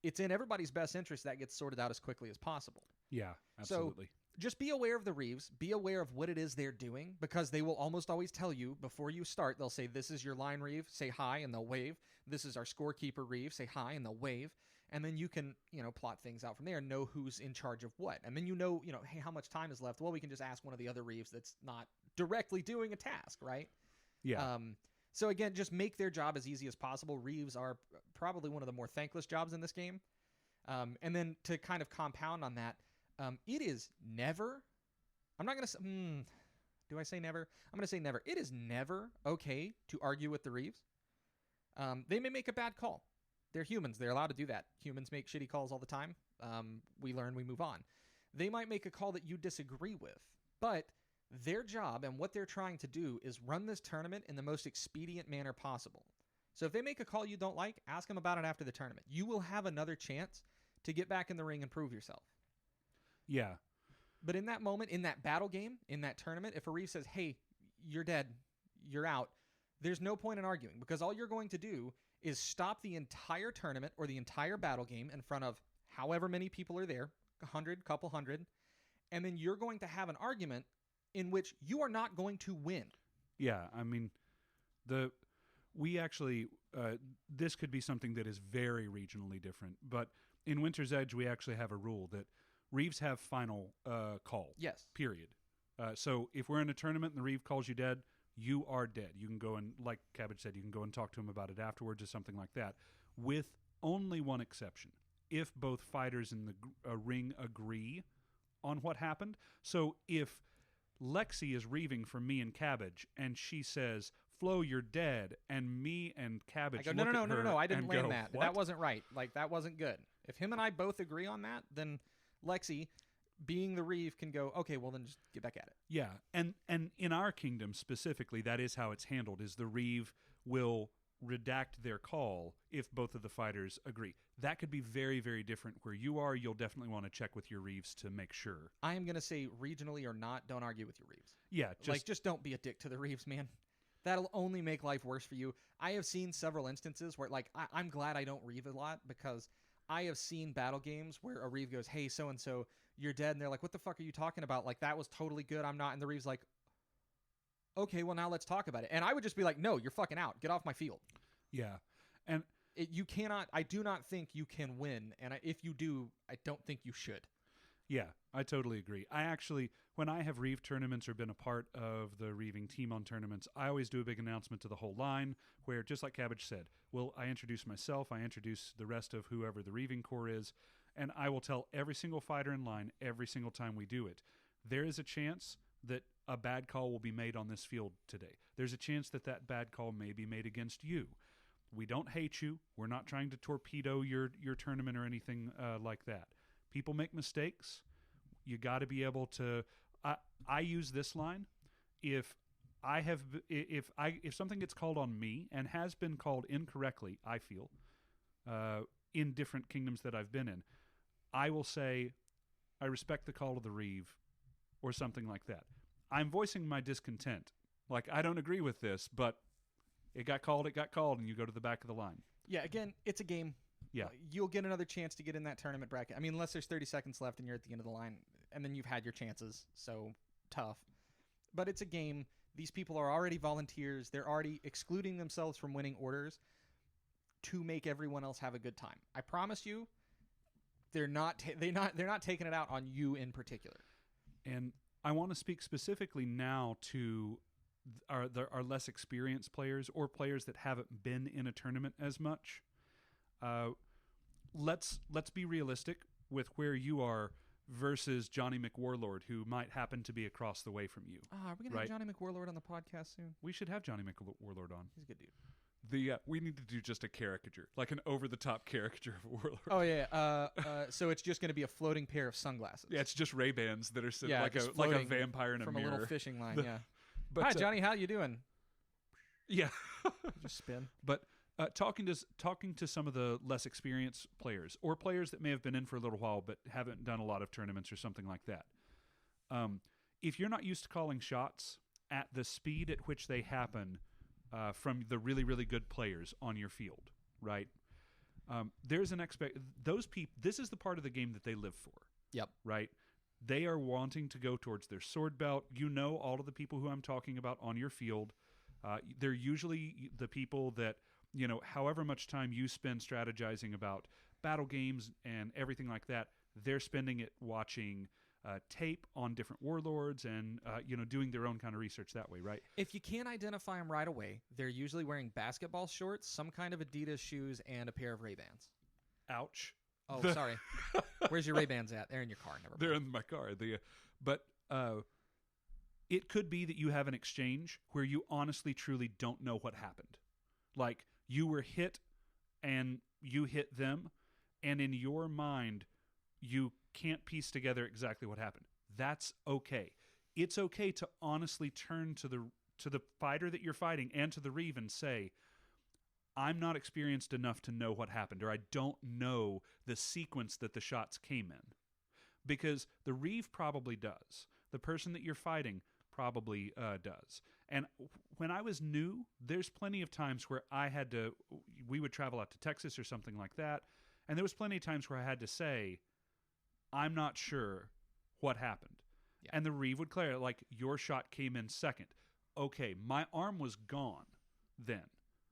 It's in everybody's best interest that gets sorted out as quickly as possible. Yeah, absolutely. So just be aware of the reeves. Be aware of what it is they're doing, because they will almost always tell you before you start. They'll say, this is your line reeve, say hi, and they'll wave. This is our scorekeeper reeve, say hi, and they'll wave. And then you can, plot things out from there and know who's in charge of what. And then hey, how much time is left? Well, we can just ask one of the other reeves that's not directly doing a task, right? Yeah. So again, just make their job as easy as possible. Reeves are probably one of the more thankless jobs in this game. And then to kind of compound on that, it is never, I'm not going to say, do I say never? I'm going to say never. It is never okay to argue with the reeves. They may make a bad call. They're humans. They're allowed to do that. Humans make shitty calls all the time. We learn, we move on. They might make a call that you disagree with, but their job and what they're trying to do is run this tournament in the most expedient manner possible. So if they make a call you don't like, ask them about it after the tournament. You will have another chance to get back in the ring and prove yourself. Yeah. But in that moment, in that battle game, in that tournament, if a reeve says, hey, you're dead, you're out, there's no point in arguing, because all you're going to do is stop the entire tournament or the entire battle game in front of however many people are there, 100, couple hundred, and then you're going to have an argument in which you are not going to win. Yeah, I mean, we actually, this could be something that is very regionally different, but in Winter's Edge, we actually have a rule that reeves have final call. Yes. Period. So if we're in a tournament and the reeve calls you dead, you are dead. You can go and, like Cabbage said, you can go and talk to him about it afterwards or something like that, with only one exception. If both fighters in the ring agree on what happened. So if Lexi is reeving for me and Cabbage, and she says, Flo, you're dead, and me and Cabbage I go, no, I didn't land go, that. what? That wasn't right. Like, that wasn't good. If him and I both agree on that, then Lexi, being the reeve, can go, okay, well, then just get back at it. Yeah, and in our kingdom specifically, that is how it's handled, is the reeve will redact their call if both of the fighters agree. That could be very, very different where you are. You'll definitely want to check with your reeves to make sure. I am going to say, regionally or not, don't argue with your reeves. Yeah, just don't be a dick to the reeves, man. That'll only make life worse for you. I have seen several instances where, like, I'm glad I don't reeve a lot, because I have seen battle games where a reeve goes, hey, so-and-so, you're dead. And they're like, what the fuck are you talking about? Like, that was totally good. I'm not. And the reeve's like, okay, well, now let's talk about it. And I would just be like, no, you're fucking out. Get off my field. Yeah. And you cannot, I do not think you can win. And if you do, I don't think you should. Yeah, I totally agree. I actually, when I have reeve tournaments or been a part of the reeving team on tournaments, I always do a big announcement to the whole line where, just like Cabbage said, I introduce myself, I introduce the rest of whoever the reeving corps is, and I will tell every single fighter in line every single time we do it there is a chance that a bad call will be made on this field today. There's a chance that that bad call may be made against you. We don't hate you. We're not trying to torpedo your tournament or anything like that. People make mistakes. You got to be able to. I use this line: if something gets called on me and has been called incorrectly, I feel in different kingdoms that I've been in, I will say, I respect the call of the Reeve, or something like that. I'm voicing my discontent. Like, I don't agree with this, but it got called, and you go to the back of the line. Yeah, again, it's a game. Yeah. You'll get another chance to get in that tournament bracket. I mean, unless there's 30 seconds left and you're at the end of the line, and then you've had your chances, so tough. But it's a game. These people are already volunteers. They're already excluding themselves from winning orders to make everyone else have a good time. I promise you, they're not taking it out on you in particular. And I want to speak specifically now to our less experienced players, or players that haven't been in a tournament as much. Let's be realistic with where you are versus Johnny McWarlord, who might happen to be across the way from you. Are we gonna have Johnny McWarlord on the podcast soon? We should have Johnny McWarlord on. He's a good dude. We need to do just a caricature, like an over-the-top caricature of Warlord. Oh yeah. So it's just going to be a floating pair of sunglasses. Yeah, it's just Ray-Bans that are sitting like a floating vampire in a from mirror. a little fishing line. Yeah. But, Hi Johnny, how you doing? Yeah. Just spin. But talking to some of the less experienced players, or players that may have been in for a little while but haven't done a lot of tournaments or something like that. If you're not used to calling shots at the speed at which they happen, from the really, really good players on your field, right? There's an those people. This is the part of the game that they live for. Yep. Right. They are wanting to go towards their sword belt. You know, all of the people who I'm talking about on your field. They're usually the people that, you know, however much time you spend strategizing about battle games and everything like that, they're spending it watching tape on different warlords and, doing their own kind of research that way, right? If you can't identify them right away, they're usually wearing basketball shorts, some kind of Adidas shoes, and a pair of Ray-Bans. Ouch. Oh, sorry. Where's your Ray-Bans at? They're in your car. Never mind. They're in my car. But it could be that you have an exchange where you honestly, truly don't know what happened. Like, you were hit and you hit them, and in your mind, you can't piece together exactly what happened. That's okay. It's okay to honestly turn to the fighter that you're fighting and to the Reeve and say, I'm not experienced enough to know what happened, or I don't know the sequence that the shots came in. Because the Reeve probably does. The person that you're fighting probably does. And when I was new, there's plenty of times where we would travel out to Texas or something like that, and there was plenty of times where I had to say, I'm not sure what happened. Yeah. And the Reeve would clear, like, your shot came in second. Okay, my arm was gone then.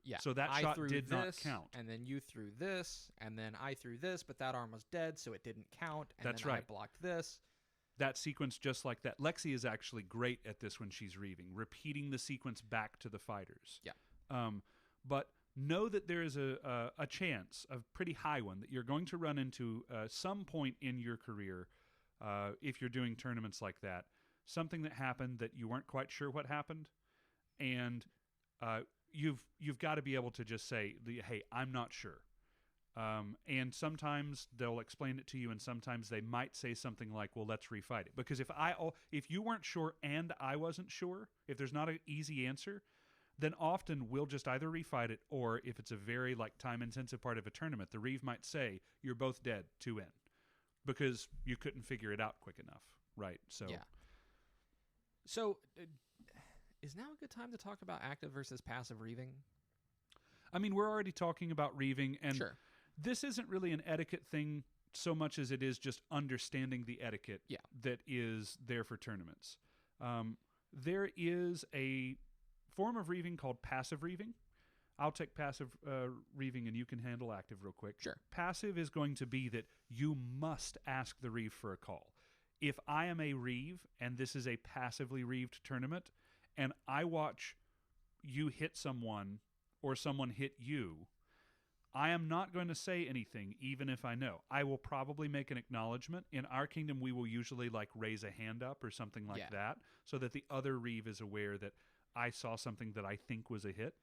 Yeah. So that shot did not count. And then you threw this, and then I threw this, but that arm was dead, so it didn't count. And That's then right. I blocked this. That sequence, just like that. Lexi is actually great at this when she's reaving, repeating the sequence back to the fighters. Yeah. But know that there is a chance, a pretty high one, that you're going to run into some point in your career, if you're doing tournaments like that, something that happened that you weren't quite sure what happened, and you've got to be able to just say, hey, I'm not sure. And sometimes they'll explain it to you, and sometimes they might say something like, well, let's refight it. Because if you weren't sure and I wasn't sure, if there's not an easy answer, then often we'll just either refight it, or if it's a very time-intensive part of a tournament, the Reeve might say, you're both dead, 2 in. Because you couldn't figure it out quick enough, right? So, yeah. So, is now a good time to talk about active versus passive reaving? I mean, we're already talking about reaving, and sure. This isn't really an etiquette thing so much as it is just understanding the etiquette that is there for tournaments. There is a form of reaving called passive reaving. I'll take passive reaving, and you can handle active real quick. Sure. Passive is going to be that you must ask the Reeve for a call. If I am a Reeve, and this is a passively reaved tournament, and I watch you hit someone or someone hit you, I am not going to say anything, even if I know. I will probably make an acknowledgement. In our kingdom, we will usually like raise a hand up or something like that, so that the other reeve is aware that I saw something that I think was a hit.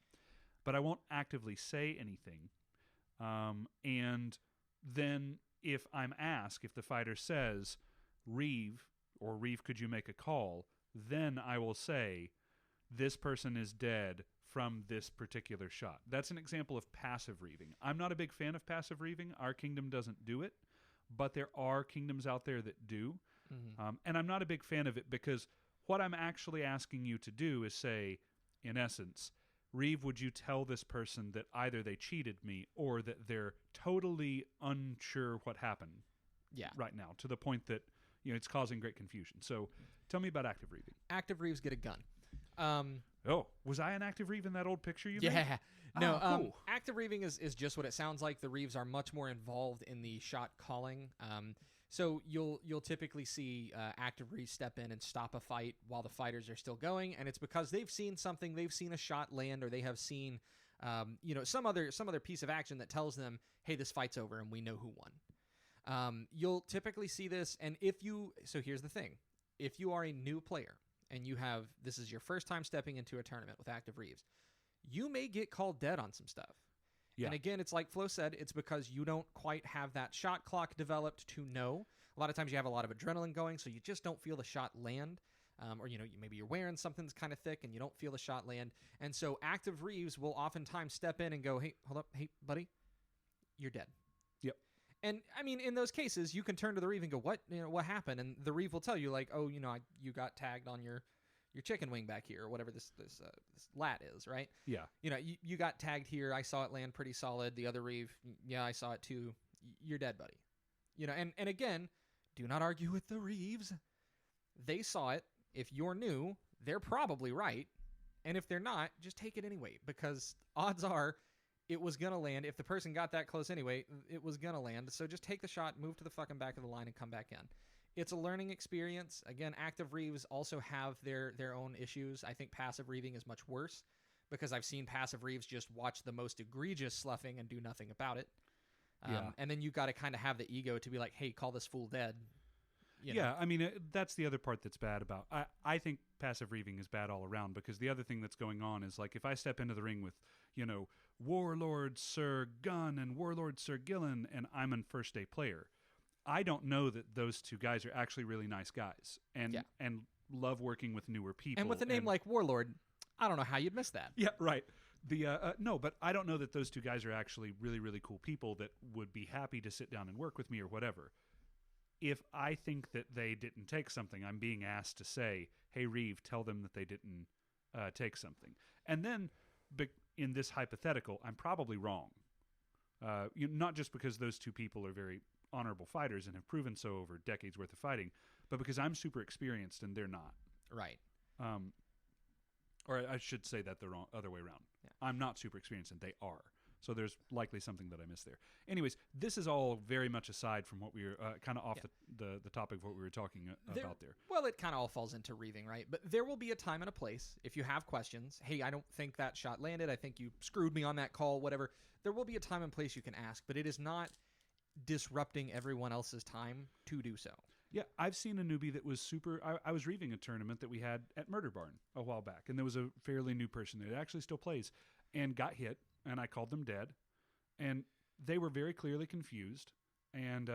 But I won't actively say anything. And then if I'm asked, if the fighter says, Reeve, or Reeve, could you make a call? Then I will say, this person is dead from this particular shot. That's an example of passive reaving. I'm not a big fan of passive reaving. Our kingdom doesn't do it, but there are kingdoms out there that do. And I'm not a big fan of it because what I'm actually asking you to do is say, in essence, Reeve, would you tell this person that either they cheated me or that they're totally unsure what happened right now, to the point that it's causing great confusion. So tell me about active reaving. Active reeves get a gun. Was I an active reeve in that old picture you made? Yeah. No, cool. Active reeving is just what it sounds like. The reeves are much more involved in the shot calling. So you'll typically see active reeves step in and stop a fight while the fighters are still going, and it's because they've seen something, they've seen a shot land, or they have seen some other piece of action that tells them, hey, this fight's over and we know who won. You'll typically see this, and so here's the thing. If you are a new player and this is your first time stepping into a tournament with active reeves, you may get called dead on some stuff. Yeah. And again, it's like Flo said, it's because you don't quite have that shot clock developed to know. A lot of times you have a lot of adrenaline going, so you just don't feel the shot land. Or maybe you're wearing something that's kind of thick and you don't feel the shot land. And so active reeves will oftentimes step in and go, hey, hold up, hey, buddy, you're dead. Yep. And I mean, in those cases, you can turn to the reeve and go, what happened? And the reeve will tell you, like, oh, you got tagged on your chicken wing back here, or whatever this lat is, right? Yeah. You got tagged here. I saw it land pretty solid. The other reeve, yeah, I saw it too. You're dead, buddy. And again, do not argue with the reeves. They saw it. If you're new, they're probably right. And if they're not, just take it anyway, because odds are it was going to land. If the person got that close anyway, it was going to land. So just take the shot, move to the fucking back of the line, and come back in. It's a learning experience. Again, active reeves also have their own issues. I think passive reeving is much worse because I've seen passive reeves just watch the most egregious sloughing and do nothing about it. And then you got to kind of have the ego to be like, hey, call this fool dead. Yeah, I mean, that's the other part that's bad about... I think passive reeving is bad all around, because the other thing that's going on is, like, if I step into the ring with, Warlord Sir Gunn and Warlord Sir Gillen, and I'm a first-day player, I don't know that those two guys are actually really nice guys and love working with newer people. And with a name like Warlord, I don't know how you'd miss that. Yeah, right. No, but I don't know that those two guys are actually really, really cool people that would be happy to sit down and work with me or whatever. If I think that they didn't take something, I'm being asked to say, hey, Reeve, tell them that they didn't take something. And then in this hypothetical, I'm probably wrong. Not just because those two people are very honorable fighters and have proven so over decades worth of fighting, but because I'm super experienced and they're not. Right. Or I should say that the other way around. Yeah. I'm not super experienced and they are. So there's likely something that I missed there. Anyways, this is all very much aside from what we were kind of off the topic of what we were talking about there. Well, it kind of all falls into reeving, right? But there will be a time and a place. If you have questions, hey, I don't think that shot landed. I think you screwed me on that call, whatever. There will be a time and place you can ask, but it is not disrupting everyone else's time to do so. Yeah, I've seen a newbie that was super... I was reeving a tournament that we had at Murder Barn a while back, and there was a fairly new person there that actually still plays and got hit, and I called them dead, and they were very clearly confused, and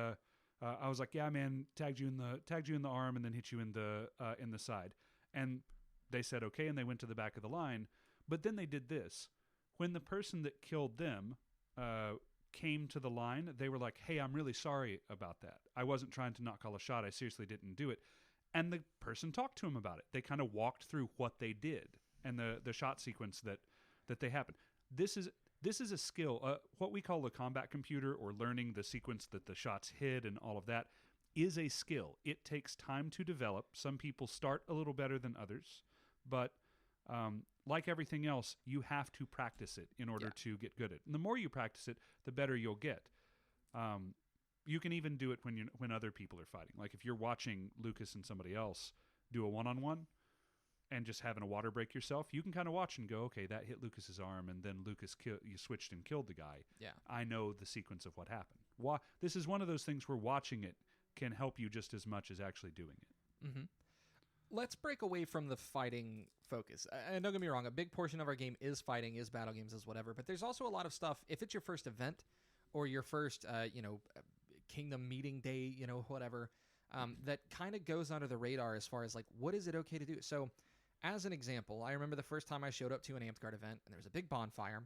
I was like, yeah, man, tagged you in the arm and then hit you in the side. And they said okay, and they went to the back of the line, but then they did this. When the person that killed them came to the line, they were like, hey, I'm really sorry about that. I wasn't trying to not call a shot. I seriously didn't do it. And the person talked to him about it. They kind of walked through what they did and the shot sequence that they happened. This is a skill. What we call the combat computer, or learning the sequence that the shots hit and all of that, is a skill. It takes time to develop. Some people start a little better than others, but like everything else, you have to practice it in order to get good at it. And the more you practice it, the better you'll get. You can even do it when other people are fighting. Like if you're watching Lucas and somebody else do a one-on-one, and just having a water break yourself, you can kind of watch and go, okay, that hit Lucas's arm, and then you switched and killed the guy. Yeah. I know the sequence of what happened. This is one of those things where watching it can help you just as much as actually doing it. Mm-hmm. Let's break away from the fighting focus. And don't get me wrong, a big portion of our game is fighting, is battle games, is whatever. But there's also a lot of stuff. If it's your first event or your first, kingdom meeting day, whatever, that kind of goes under the radar as far as like, what is it okay to do? So, as an example, I remember the first time I showed up to an Amtgard event, and there was a big bonfire,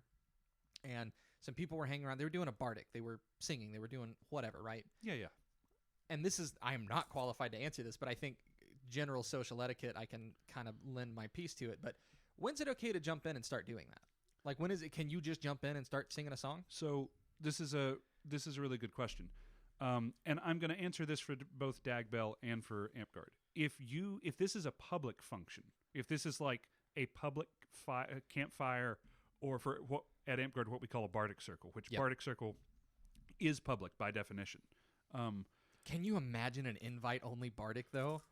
and some people were hanging around. They were doing a bardic. They were singing. They were doing whatever, right? Yeah. And I am not qualified to answer this, but I think general social etiquette, I can kind of lend my piece to it. But when's it okay to jump in and start doing that? Like, when is it? Can you just jump in and start singing a song? So this is a really good question, and I'm going to answer this for both Dagbell and for Amtgard. If this is a public function, if this is like a public campfire, or for at Amtgard what we call a bardic circle, which bardic circle is public by definition. Can you imagine an invite-only bardic though?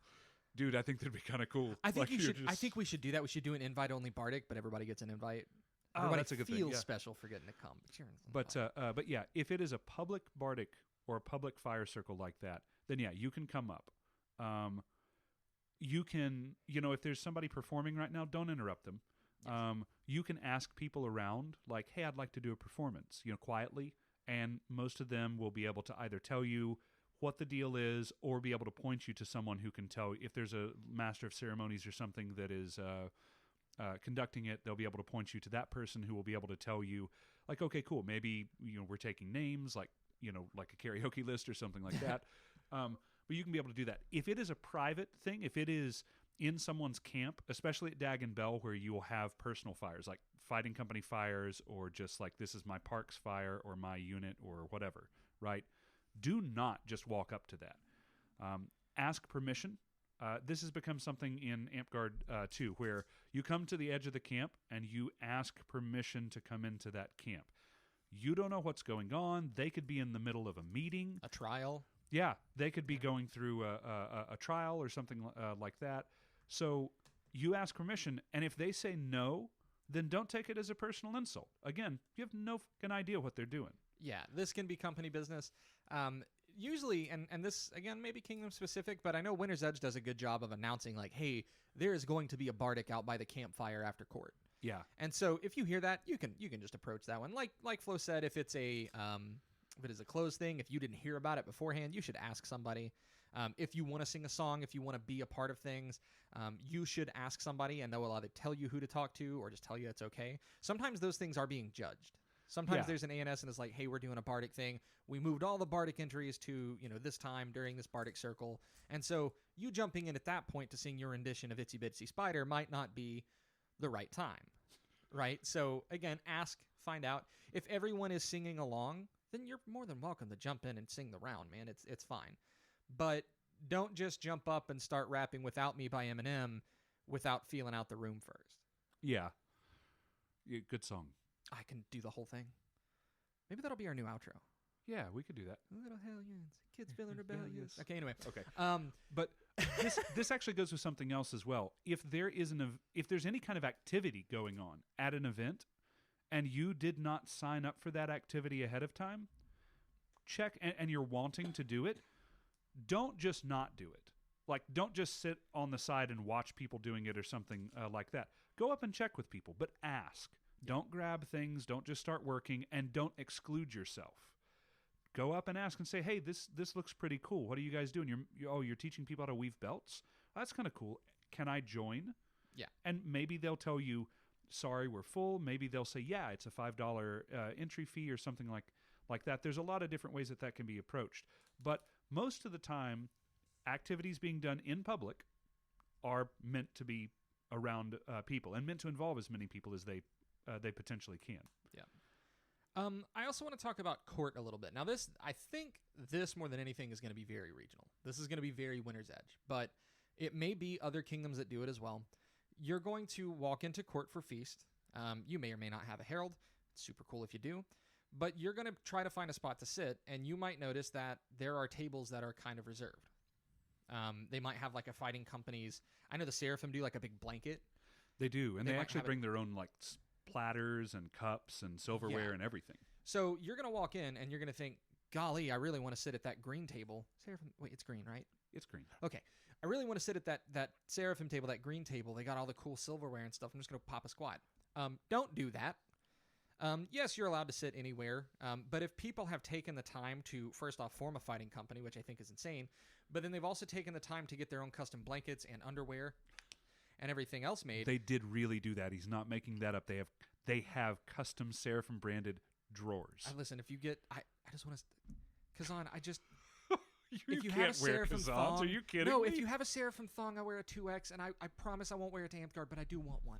Dude, I think that'd be kind of cool. I think I think we should do that. We should do an invite-only bardic, but everybody gets an invite. Everybody that's a good thing. feels Yeah. special for getting to come. But yeah, if it is a public bardic or a public fire circle like that, then yeah, you can come up. You can, if there's somebody performing right now, don't interrupt them. Yes. You can ask people around, like, hey, I'd like to do a performance, quietly, and most of them will be able to either tell you what the deal is or be able to point you to someone who can tell if there's a master of ceremonies or something that is conducting it. They'll be able to point you to that person who will be able to tell you, like, okay, cool, maybe we're taking names, like like a karaoke list or something like that. But you can be able to do that. If it is a private thing, if it is in someone's camp, especially at Dag and Bell, where you will have personal fires, like fighting company fires, or just like this is my parks fire or my unit or whatever, right? Do not just walk up to that. Ask permission. This has become something in Amtgard 2, where you come to the edge of the camp and you ask permission to come into that camp. You don't know what's going on. They could be in the middle of a meeting. A trial. Yeah, they could be going through a trial or something like that. So you ask permission, and if they say no, then don't take it as a personal insult. Again, you have no fucking idea what they're doing. Yeah, this can be company business. Usually, and this, again, maybe Kingdom specific, but I know Winter's Edge does a good job of announcing, like, hey, there is going to be a bardic out by the campfire after court. Yeah. And so if you hear that, you can just approach that one. Like Flo said, if it's a closed thing, if you didn't hear about it beforehand, you should ask somebody. If you want to sing a song, if you want to be a part of things, you should ask somebody, and they will either tell you who to talk to or just tell you it's okay. Sometimes those things are being judged. Sometimes there's an ANS and it's like, hey, we're doing a bardic thing. We moved all the bardic entries to, this time during this bardic circle. And so you jumping in at that point to sing your rendition of Itsy Bitsy Spider might not be the right time, right? So again, ask, find out. If everyone is singing along, then you're more than welcome to jump in and sing the round, man. It's fine. But don't just jump up and start rapping Without Me by Eminem without feeling out the room first. Yeah. Good song. I can do the whole thing. Maybe that'll be our new outro. Yeah, we could do that. Little hellions, kids feeling rebellious. Okay, anyway. Okay. But this actually goes with something else as well. If there's any kind of activity going on at an event and you did not sign up for that activity ahead of time, check, and you're wanting to do it, don't just not do it. Like, don't just sit on the side and watch people doing it or something like that. Go up and check with people, but ask. Don't grab things. Don't just start working, and don't exclude yourself. Go up and ask and say, hey, this looks pretty cool. What are you guys doing? You're teaching people how to weave belts? That's kind of cool. Can I join? Yeah. And maybe they'll tell you, sorry, we're full. Maybe they'll say, yeah, it's a $5 entry fee or something like that. There's a lot of different ways that can be approached. But most of the time, activities being done in public are meant to be around people and meant to involve as many people as they potentially can. Yeah. I also want to talk about court a little bit. Now, I think this more than anything is going to be very regional. This is going to be very Winter's Edge, but it may be other kingdoms that do it as well. You're going to walk into court for feast. You may or may not have a herald. It's super cool if you do. But you're going to try to find a spot to sit, and you might notice that there are tables that are kind of reserved. They might have like a fighting company's. I know the Seraphim do like a big blanket. They do, and They they might actually have it- bring their own like platters and cups and silverware Yeah. and everything. So you're gonna walk in and you're gonna think, "Golly, I really want to sit at that green table." Seraphim, wait, it's green, right? It's green. Okay. I really want to sit at that Seraphim table, that green table. They got all the cool silverware and stuff. I'm just going to pop a squat. Don't do that. Yes, you're allowed to sit anywhere. But if people have taken the time to, first off, form a fighting company, which I think is insane, but then they've also taken the time to get their own custom blankets and underwear and everything else made. They did really do that. He's not making that up. They have custom Seraphim branded drawers. Listen, if you get, I just want to, Kazan, I just, you if you can't have a wear Seraphim Kazans. thong, Are you kidding no, me? if you have a Seraphim thong, I wear a 2X, and I promise I won't wear it to Amtgard, but I do want one.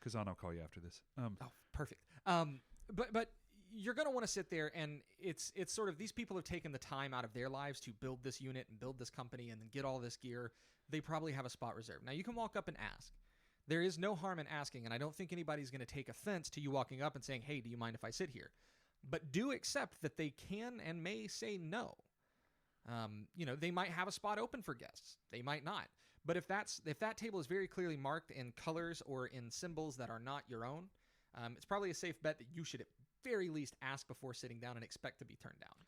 Kazan, I'll call you after this. Oh, perfect. But you're going to want to sit there, and it's sort of these people have taken the time out of their lives to build this unit and build this company and then get all this gear. They probably have a spot reserved. Now, you can walk up and ask. There is no harm in asking, and I don't think anybody's going to take offense to you walking up and saying, "Hey, do you mind if I sit here?" But do accept that they can and may say no. They might have a spot open for guests. They might not. But if that table is very clearly marked in colors or in symbols that are not your own, it's probably a safe bet that you should at very least ask before sitting down and expect to be turned down.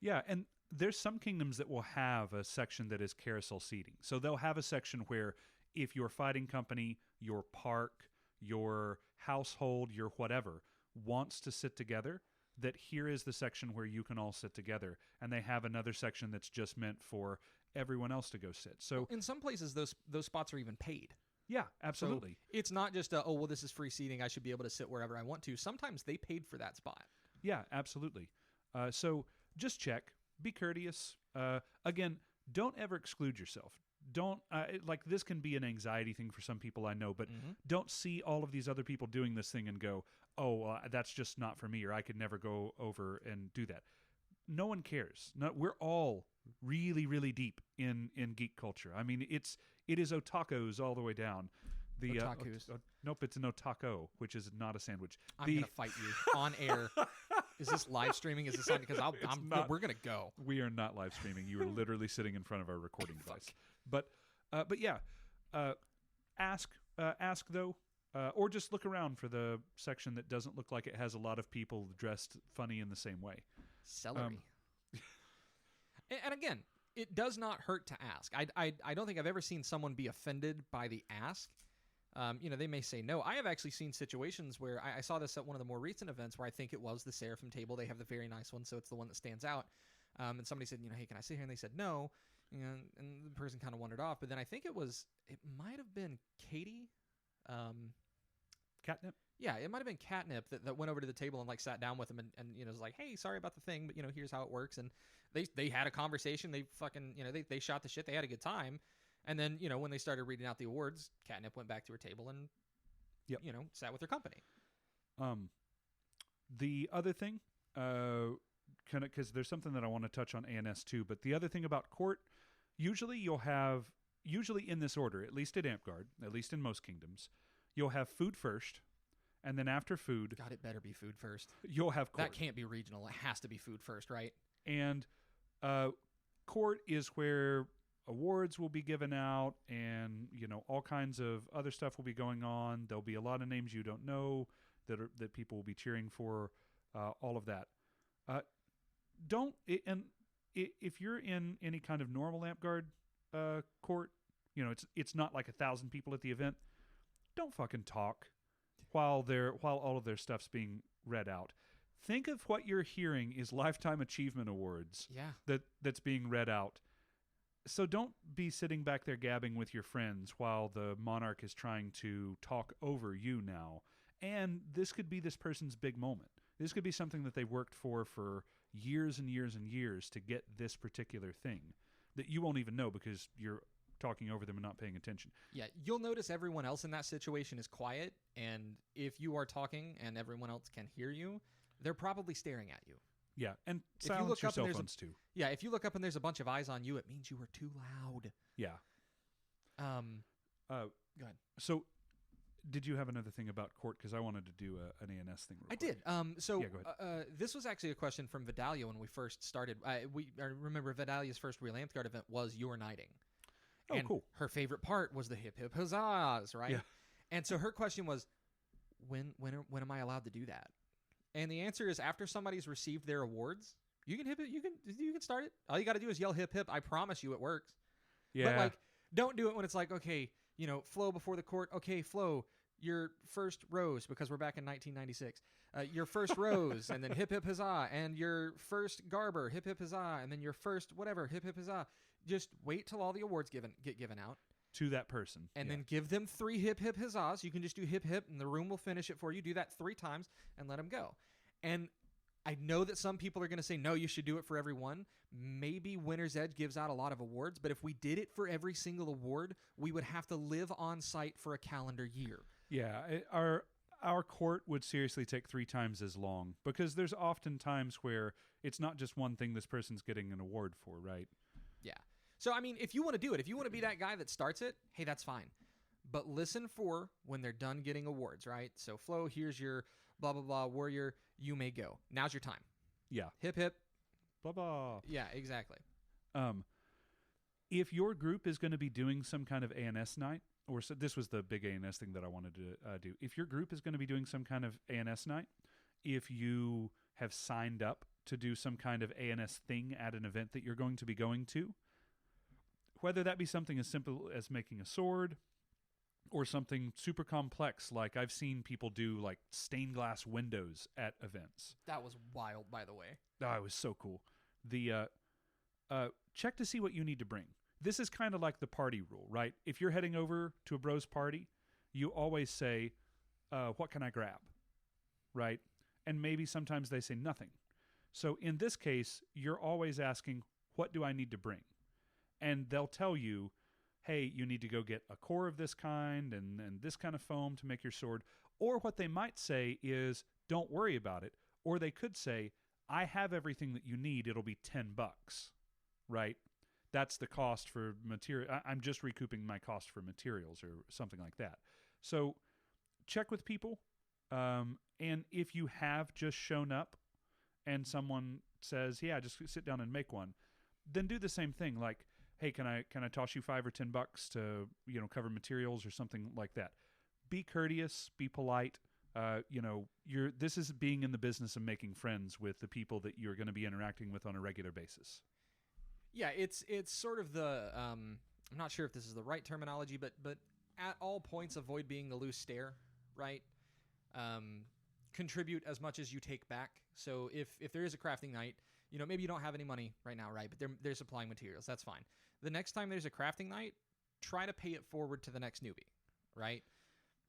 Yeah, and there's some kingdoms that will have a section that is carousel seating. So they'll have a section where if your fighting company, your park, your household, your whatever wants to sit together, that here is the section where you can all sit together. And they have another section that's just meant for everyone else to go sit. So In some places, those spots are even paid. yeah, absolutely. So it's not just this is free seating, I should be able to sit wherever I want to. Sometimes they paid for that spot. Yeah, absolutely. So just check. Be courteous. Again, don't ever exclude yourself. Don't this can be an anxiety thing for some people I know, but don't see all of these other people doing this thing and go, "Oh, that's just not for me," or "I could never go over and do that." No one cares. No, we're all really, really deep in geek culture. I mean, it is otakos all the way down. The Otakus. Nope, it's an otako, which is not a sandwich. I'm gonna fight you on air. Is this live streaming? Is this on? Because we're gonna go. We are not live streaming. You are literally sitting in front of our recording device. But yeah, ask though, or just look around for the section that doesn't look like it has a lot of people dressed funny in the same way. Celery. And again, it does not hurt to ask. I don't think I've ever seen someone be offended by the ask. They may say no. I have actually seen situations where I saw this at one of the more recent events where I think it was the Seraphim table. They have the very nice one, so it's the one that stands out. And somebody said, "Hey, can I sit here?" And they said no. And the person kind of wandered off. But then I think it might have been Katie. Catnip? Yeah, it might have been Catnip that went over to the table and sat down with him and was like, "Hey, sorry about the thing, but here's how it works." And they had a conversation. They fucking they shot the shit. They had a good time. And then when they started reading out the awards, Catnip went back to her table and sat with her company. The other thing, because there's something that I want to touch on ANS too, but the other thing about court, usually in this order, at least at Amtgard, at least in most kingdoms, you'll have food first, and then after food, God, it better be food first. You'll have court. That can't be regional. It has to be food first, right? And court is where awards will be given out, and all kinds of other stuff will be going on. There'll be a lot of names you don't know that people will be cheering for. All of that. If you're in any kind of normal Amtgard court, it's not like 1,000 people at the event. Don't fucking talk while all of their stuff's being read out. Think of what you're hearing is lifetime achievement awards. Yeah. That's being read out. So don't be sitting back there gabbing with your friends while the monarch is trying to talk over you now. And this could be this person's big moment. This could be something that they worked for years and years and years to get this particular thing that you won't even know because you're talking over them and not paying attention. Yeah, you'll notice everyone else in that situation is quiet, and if you are talking and everyone else can hear you, they're probably staring at you. Yeah, and If you silence look your up cell and there's phones too. Yeah, if you look up and there's a bunch of eyes on you, it means you were too loud. Yeah. Go ahead. So did you have another thing about court? Because I wanted to do an ANS thing. Real I quick. did. So Yeah, go ahead. this was actually a question from Vidalia when we first started. I remember Vidalia's first real Amtgard event was your knighting. Oh, and cool. Her favorite part was the hip hip huzzahs, right? Yeah. And so her question was, when am I allowed to do that? And the answer is after somebody's received their awards, you can hip it. You can start it. All you got to do is yell hip hip. I promise you, it works. Yeah. But like, don't do it when it's like, okay, Flo before the court. Okay, Flo, your first rose, because we're back in 1996. Your first rose, and then hip hip huzzah, and your first Garber, hip hip huzzah, and then your first whatever, hip hip huzzah. Just wait till all the awards get given out, to that person. and Yeah. then give them 3 hip hip huzzahs. You can just do hip hip, and the room will finish it for you. Do that 3 times, and let them go. And I know that some people are going to say, no, you should do it for everyone. Maybe Winner's Edge gives out a lot of awards, but if we did it for every single award, we would have to live on site for a calendar year. Yeah, our court would seriously take 3 times as long, because there's often times where it's not just one thing this person's getting an award for, right? Yeah. So, I mean, if you want to do it, if you want to be that guy that starts it, hey, that's fine. But listen for when they're done getting awards, right? So, Flo, here's your blah, blah, blah, warrior. You may go. Now's your time. Yeah. Hip, hip. Blah, blah. Yeah, exactly. If your group is going to be doing some kind of ANS night, this was the big ANS thing that I wanted to do. If your group is going to be doing some kind of ANS night, if you have signed up to do some kind of ANS thing at an event that you're going to be going to, whether that be something as simple as making a sword or something super complex, like I've seen people do like stained glass windows at events. That was wild, by the way. Oh, it was so cool. Check to see what you need to bring. This is kind of like the party rule, right? If you're heading over to a bros party, you always say, what can I grab? Right? And maybe sometimes they say nothing. So in this case, you're always asking, what do I need to bring? And they'll tell you, hey, you need to go get a core of this kind and this kind of foam to make your sword. Or what they might say is, don't worry about it. Or they could say, I have everything that you need. It'll be $10, right? That's the cost for material. I'm just recouping my cost for materials or something like that. So check with people. And if you have just shown up and someone says, yeah, just sit down and make one, then do the same thing. Like, hey, can I toss you $5 or $10 to, cover materials or something like that? Be courteous, be polite. This is being in the business of making friends with the people that you're going to be interacting with on a regular basis. Yeah, it's sort of the I'm not sure if this is the right terminology, but at all points avoid being the loose stare, right? Contribute as much as you take back. So if there is a crafting night, maybe you don't have any money right now, right? But they're supplying materials. That's fine. The next time there's a crafting night, try to pay it forward to the next newbie, right?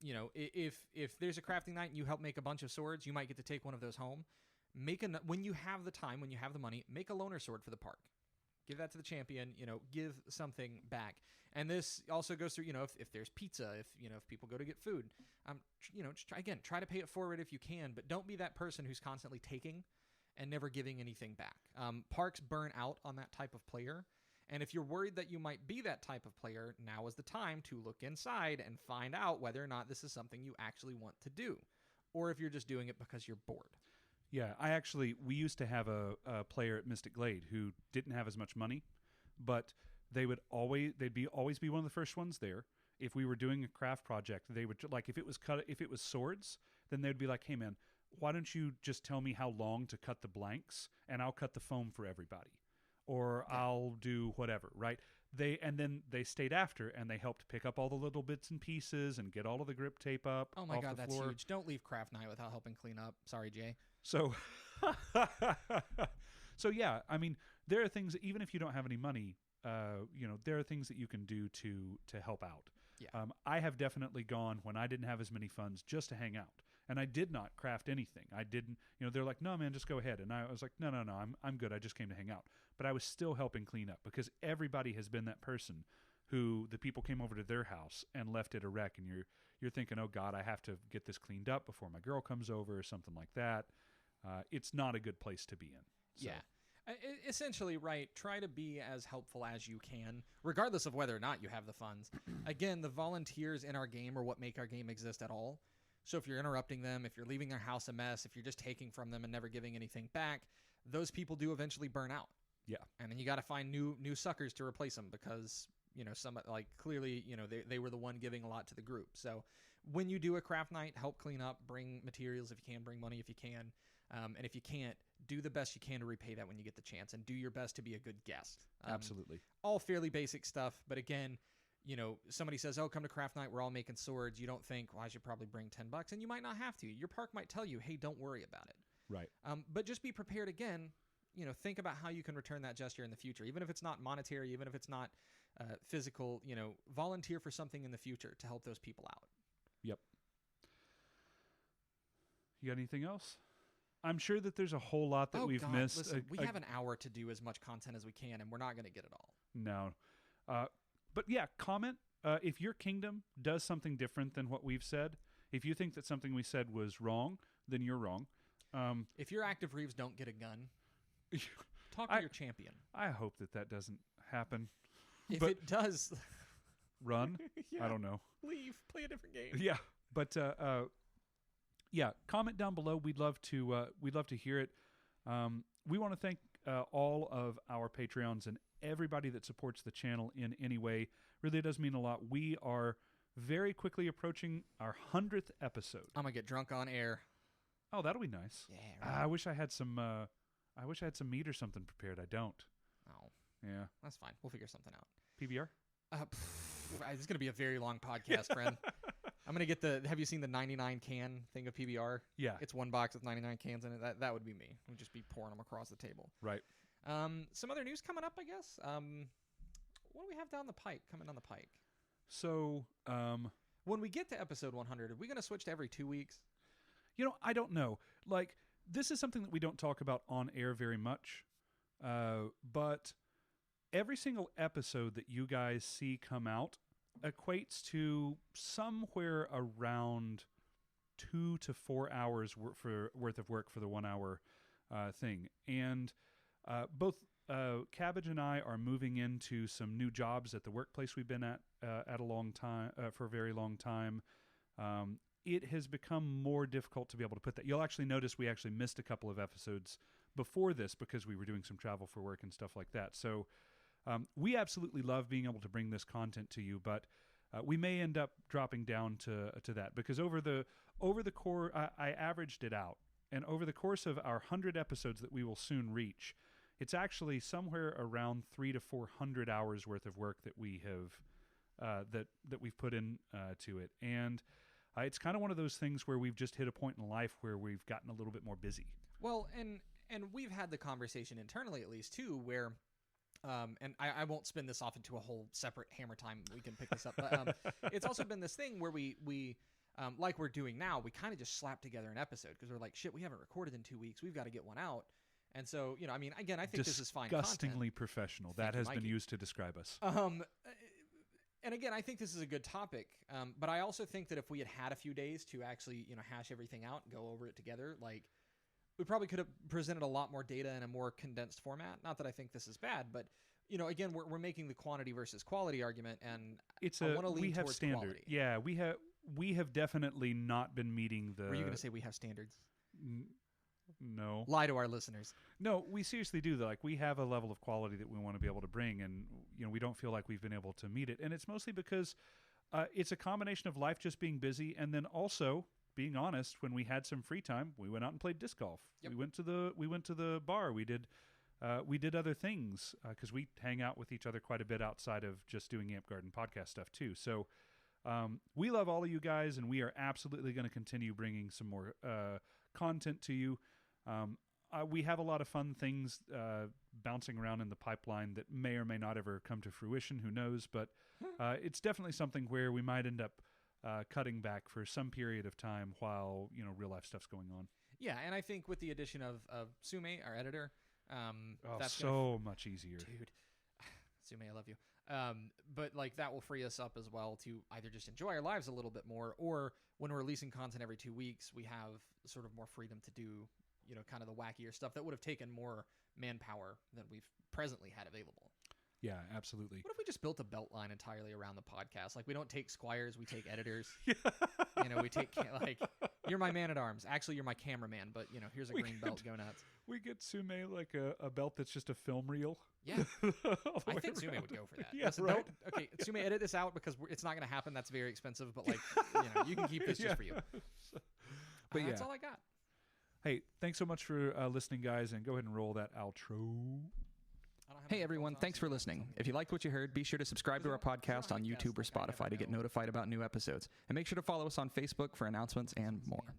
If there's a crafting night and you help make a bunch of swords, you might get to take one of those home. When you have the time, when you have the money, make a loaner sword for the park. Give that to the champion, give something back. And this also goes through, if there's pizza, if people go to get food, just try to pay it forward if you can, but don't be that person who's constantly taking and never giving anything back. Parks burn out on that type of player. And if you're worried that you might be that type of player, now is the time to look inside and find out whether or not this is something you actually want to do, or if you're just doing it because you're bored. Yeah, we used to have a player at Mystic Glade who didn't have as much money, but they'd always be one of the first ones there. If we were doing a craft project, they would, like, if it was swords, then they'd be like, hey man, why don't you just tell me how long to cut the blanks and I'll cut the foam for everybody. Or I'll do whatever, right? Then they stayed after and they helped pick up all the little bits and pieces and get all of the grip tape up. Oh my off God, the that's floor. huge. Don't leave craft night without helping clean up. Sorry, Jay. So, yeah, I mean, there are things, even if you don't have any money, there are things that you can do to help out. Yeah. I have definitely gone when I didn't have as many funds just to hang out. And I did not craft anything. I didn't, they're like, no, man, just go ahead. And I was like, no, I'm good. I just came to hang out. But I was still helping clean up because everybody has been that person who the people came over to their house and left it a wreck. And you're thinking, oh God, I have to get this cleaned up before my girl comes over or something like that. It's not a good place to be in. So. Yeah. Essentially, right. Try to be as helpful as you can, regardless of whether or not you have the funds. Again, the volunteers in our game are what make our game exist at all. So if you're interrupting them, if you're leaving their house a mess, if you're just taking from them and never giving anything back, those people do eventually burn out. Yeah. And then you got to find new suckers to replace them because, some like clearly, they were the one giving a lot to the group. So when you do a craft night, help clean up, bring materials if you can, bring money if you can. And if you can't, do the best you can to repay that when you get the chance, and do your best to be a good guest. Absolutely. All fairly basic stuff. But again, somebody says, oh, come to craft night, we're all making swords. You don't think, well, I should probably bring $10, and you might not have to. Your park might tell you, hey, don't worry about it. Right. But just be prepared again. Think about how you can return that gesture in the future, even if it's not monetary, even if it's not physical. Volunteer for something in the future to help those people out. Yep. You got anything else? I'm sure that there's a whole lot that we've missed. Listen, we have an hour to do as much content as we can, and we're not going to get it all. No. But yeah, comment if your kingdom does something different than what we've said. If you think that something we said was wrong, then you're wrong. If your active reeves don't get a gun, talk to your champion. I hope that doesn't happen. If it does, run. Yeah, I don't know. Leave. Play a different game. Yeah, but yeah, comment down below. We'd love to hear it. We want to thank all of our Patreons and everybody that supports the channel in any way. Really does mean a lot. We are very quickly approaching our 100th episode. I'm gonna get drunk on air. Oh, that'll be nice. Yeah. Right. I wish I had some. I wish I had some meat or something prepared. I don't. Oh, Yeah. that's fine. We'll figure something out. PBR. It's gonna be a very long podcast, friend. I'm gonna get have you seen the 99 can thing of PBR? Yeah. It's one box with 99 cans in it. That would be me. I'd just be pouring them across the table. Right. Some other news coming up, I guess. What do we have down the pike? Coming down the pike. So, when we get to episode 100, are we gonna switch to every 2 weeks? I don't know. Like, this is something that we don't talk about on air very much, but every single episode that you guys see come out equates to somewhere around 2 to 4 hours worth of work for the 1 hour thing. And both Cabbage and I are moving into some new jobs at the workplace we've been at a long time, for a very long time. It has become more difficult to be able to put that. You'll actually notice we actually missed a couple of episodes before this because we were doing some travel for work and stuff like that. So we absolutely love being able to bring this content to you, but we may end up dropping down to that because over the course, I averaged it out, and over the course of our 100 episodes that we will soon reach, it's actually somewhere around 300 to 400 hours worth of work that we have that we've put in to it, and it's kind of one of those things where we've just hit a point in life where we've gotten a little bit more busy. Well, and we've had the conversation internally, at least, too, where, and I won't spin this off into a whole separate hammer time. We can pick this up. But it's also been this thing where we like we're doing now, we kind of just slap together an episode because we're like, shit, we haven't recorded in 2 weeks. We've got to get one out. And so, I mean, again, I think this is fine content. Disgustingly professional. That has been used to describe us. And again, I think this is a good topic, but I also think that if we had a few days to actually, hash everything out and go over it together, like, we probably could have presented a lot more data in a more condensed format. Not that I think this is bad, but, again, we're making the quantity versus quality argument, and I want to lean towards standard. Quality. Yeah, we have definitely not been meeting the... Were you going to say we have standards? No. Lie to our listeners. No, we seriously do. Like, we have a level of quality that we want to be able to bring, and we don't feel like we've been able to meet it. And it's mostly because it's a combination of life just being busy, and then also being honest. When we had some free time, we went out and played disc golf. Yep. We went to the bar. We did other things because we hang out with each other quite a bit outside of just doing Amtgard and podcast stuff too. So we love all of you guys, and we are absolutely going to continue bringing some more content to you. We have a lot of fun things bouncing around in the pipeline that may or may not ever come to fruition. Who knows? But it's definitely something where we might end up cutting back for some period of time while real life stuff's going on. Yeah, and I think with the addition of Sume, our editor, that's so much easier, dude. Sume, I love you. But like that will free us up as well to either just enjoy our lives a little bit more, or when we're releasing content every 2 weeks, we have sort of more freedom to do kind of the wackier stuff that would have taken more manpower than we've presently had available. Yeah, absolutely. What if we just built a belt line entirely around the podcast? Like, we don't take squires, we take editors. Yeah. We take, like, you're my man-at-arms. Actually, you're my cameraman, but, here's a green belt, go nuts. We get Sume like a belt that's just a film reel. Yeah. I think Sume would go for that. Yeah, Listen, right. Okay, Sume, edit this out because it's not going to happen. That's very expensive, but, like, you can keep this just for you. But That's all I got. Hey, thanks so much for listening, guys, and go ahead and roll that outro. Hey everyone, thanks for listening. If you liked what you heard, be sure to subscribe to our podcast on YouTube or Spotify to get notified about new episodes. And make sure to follow us on Facebook for announcements and more.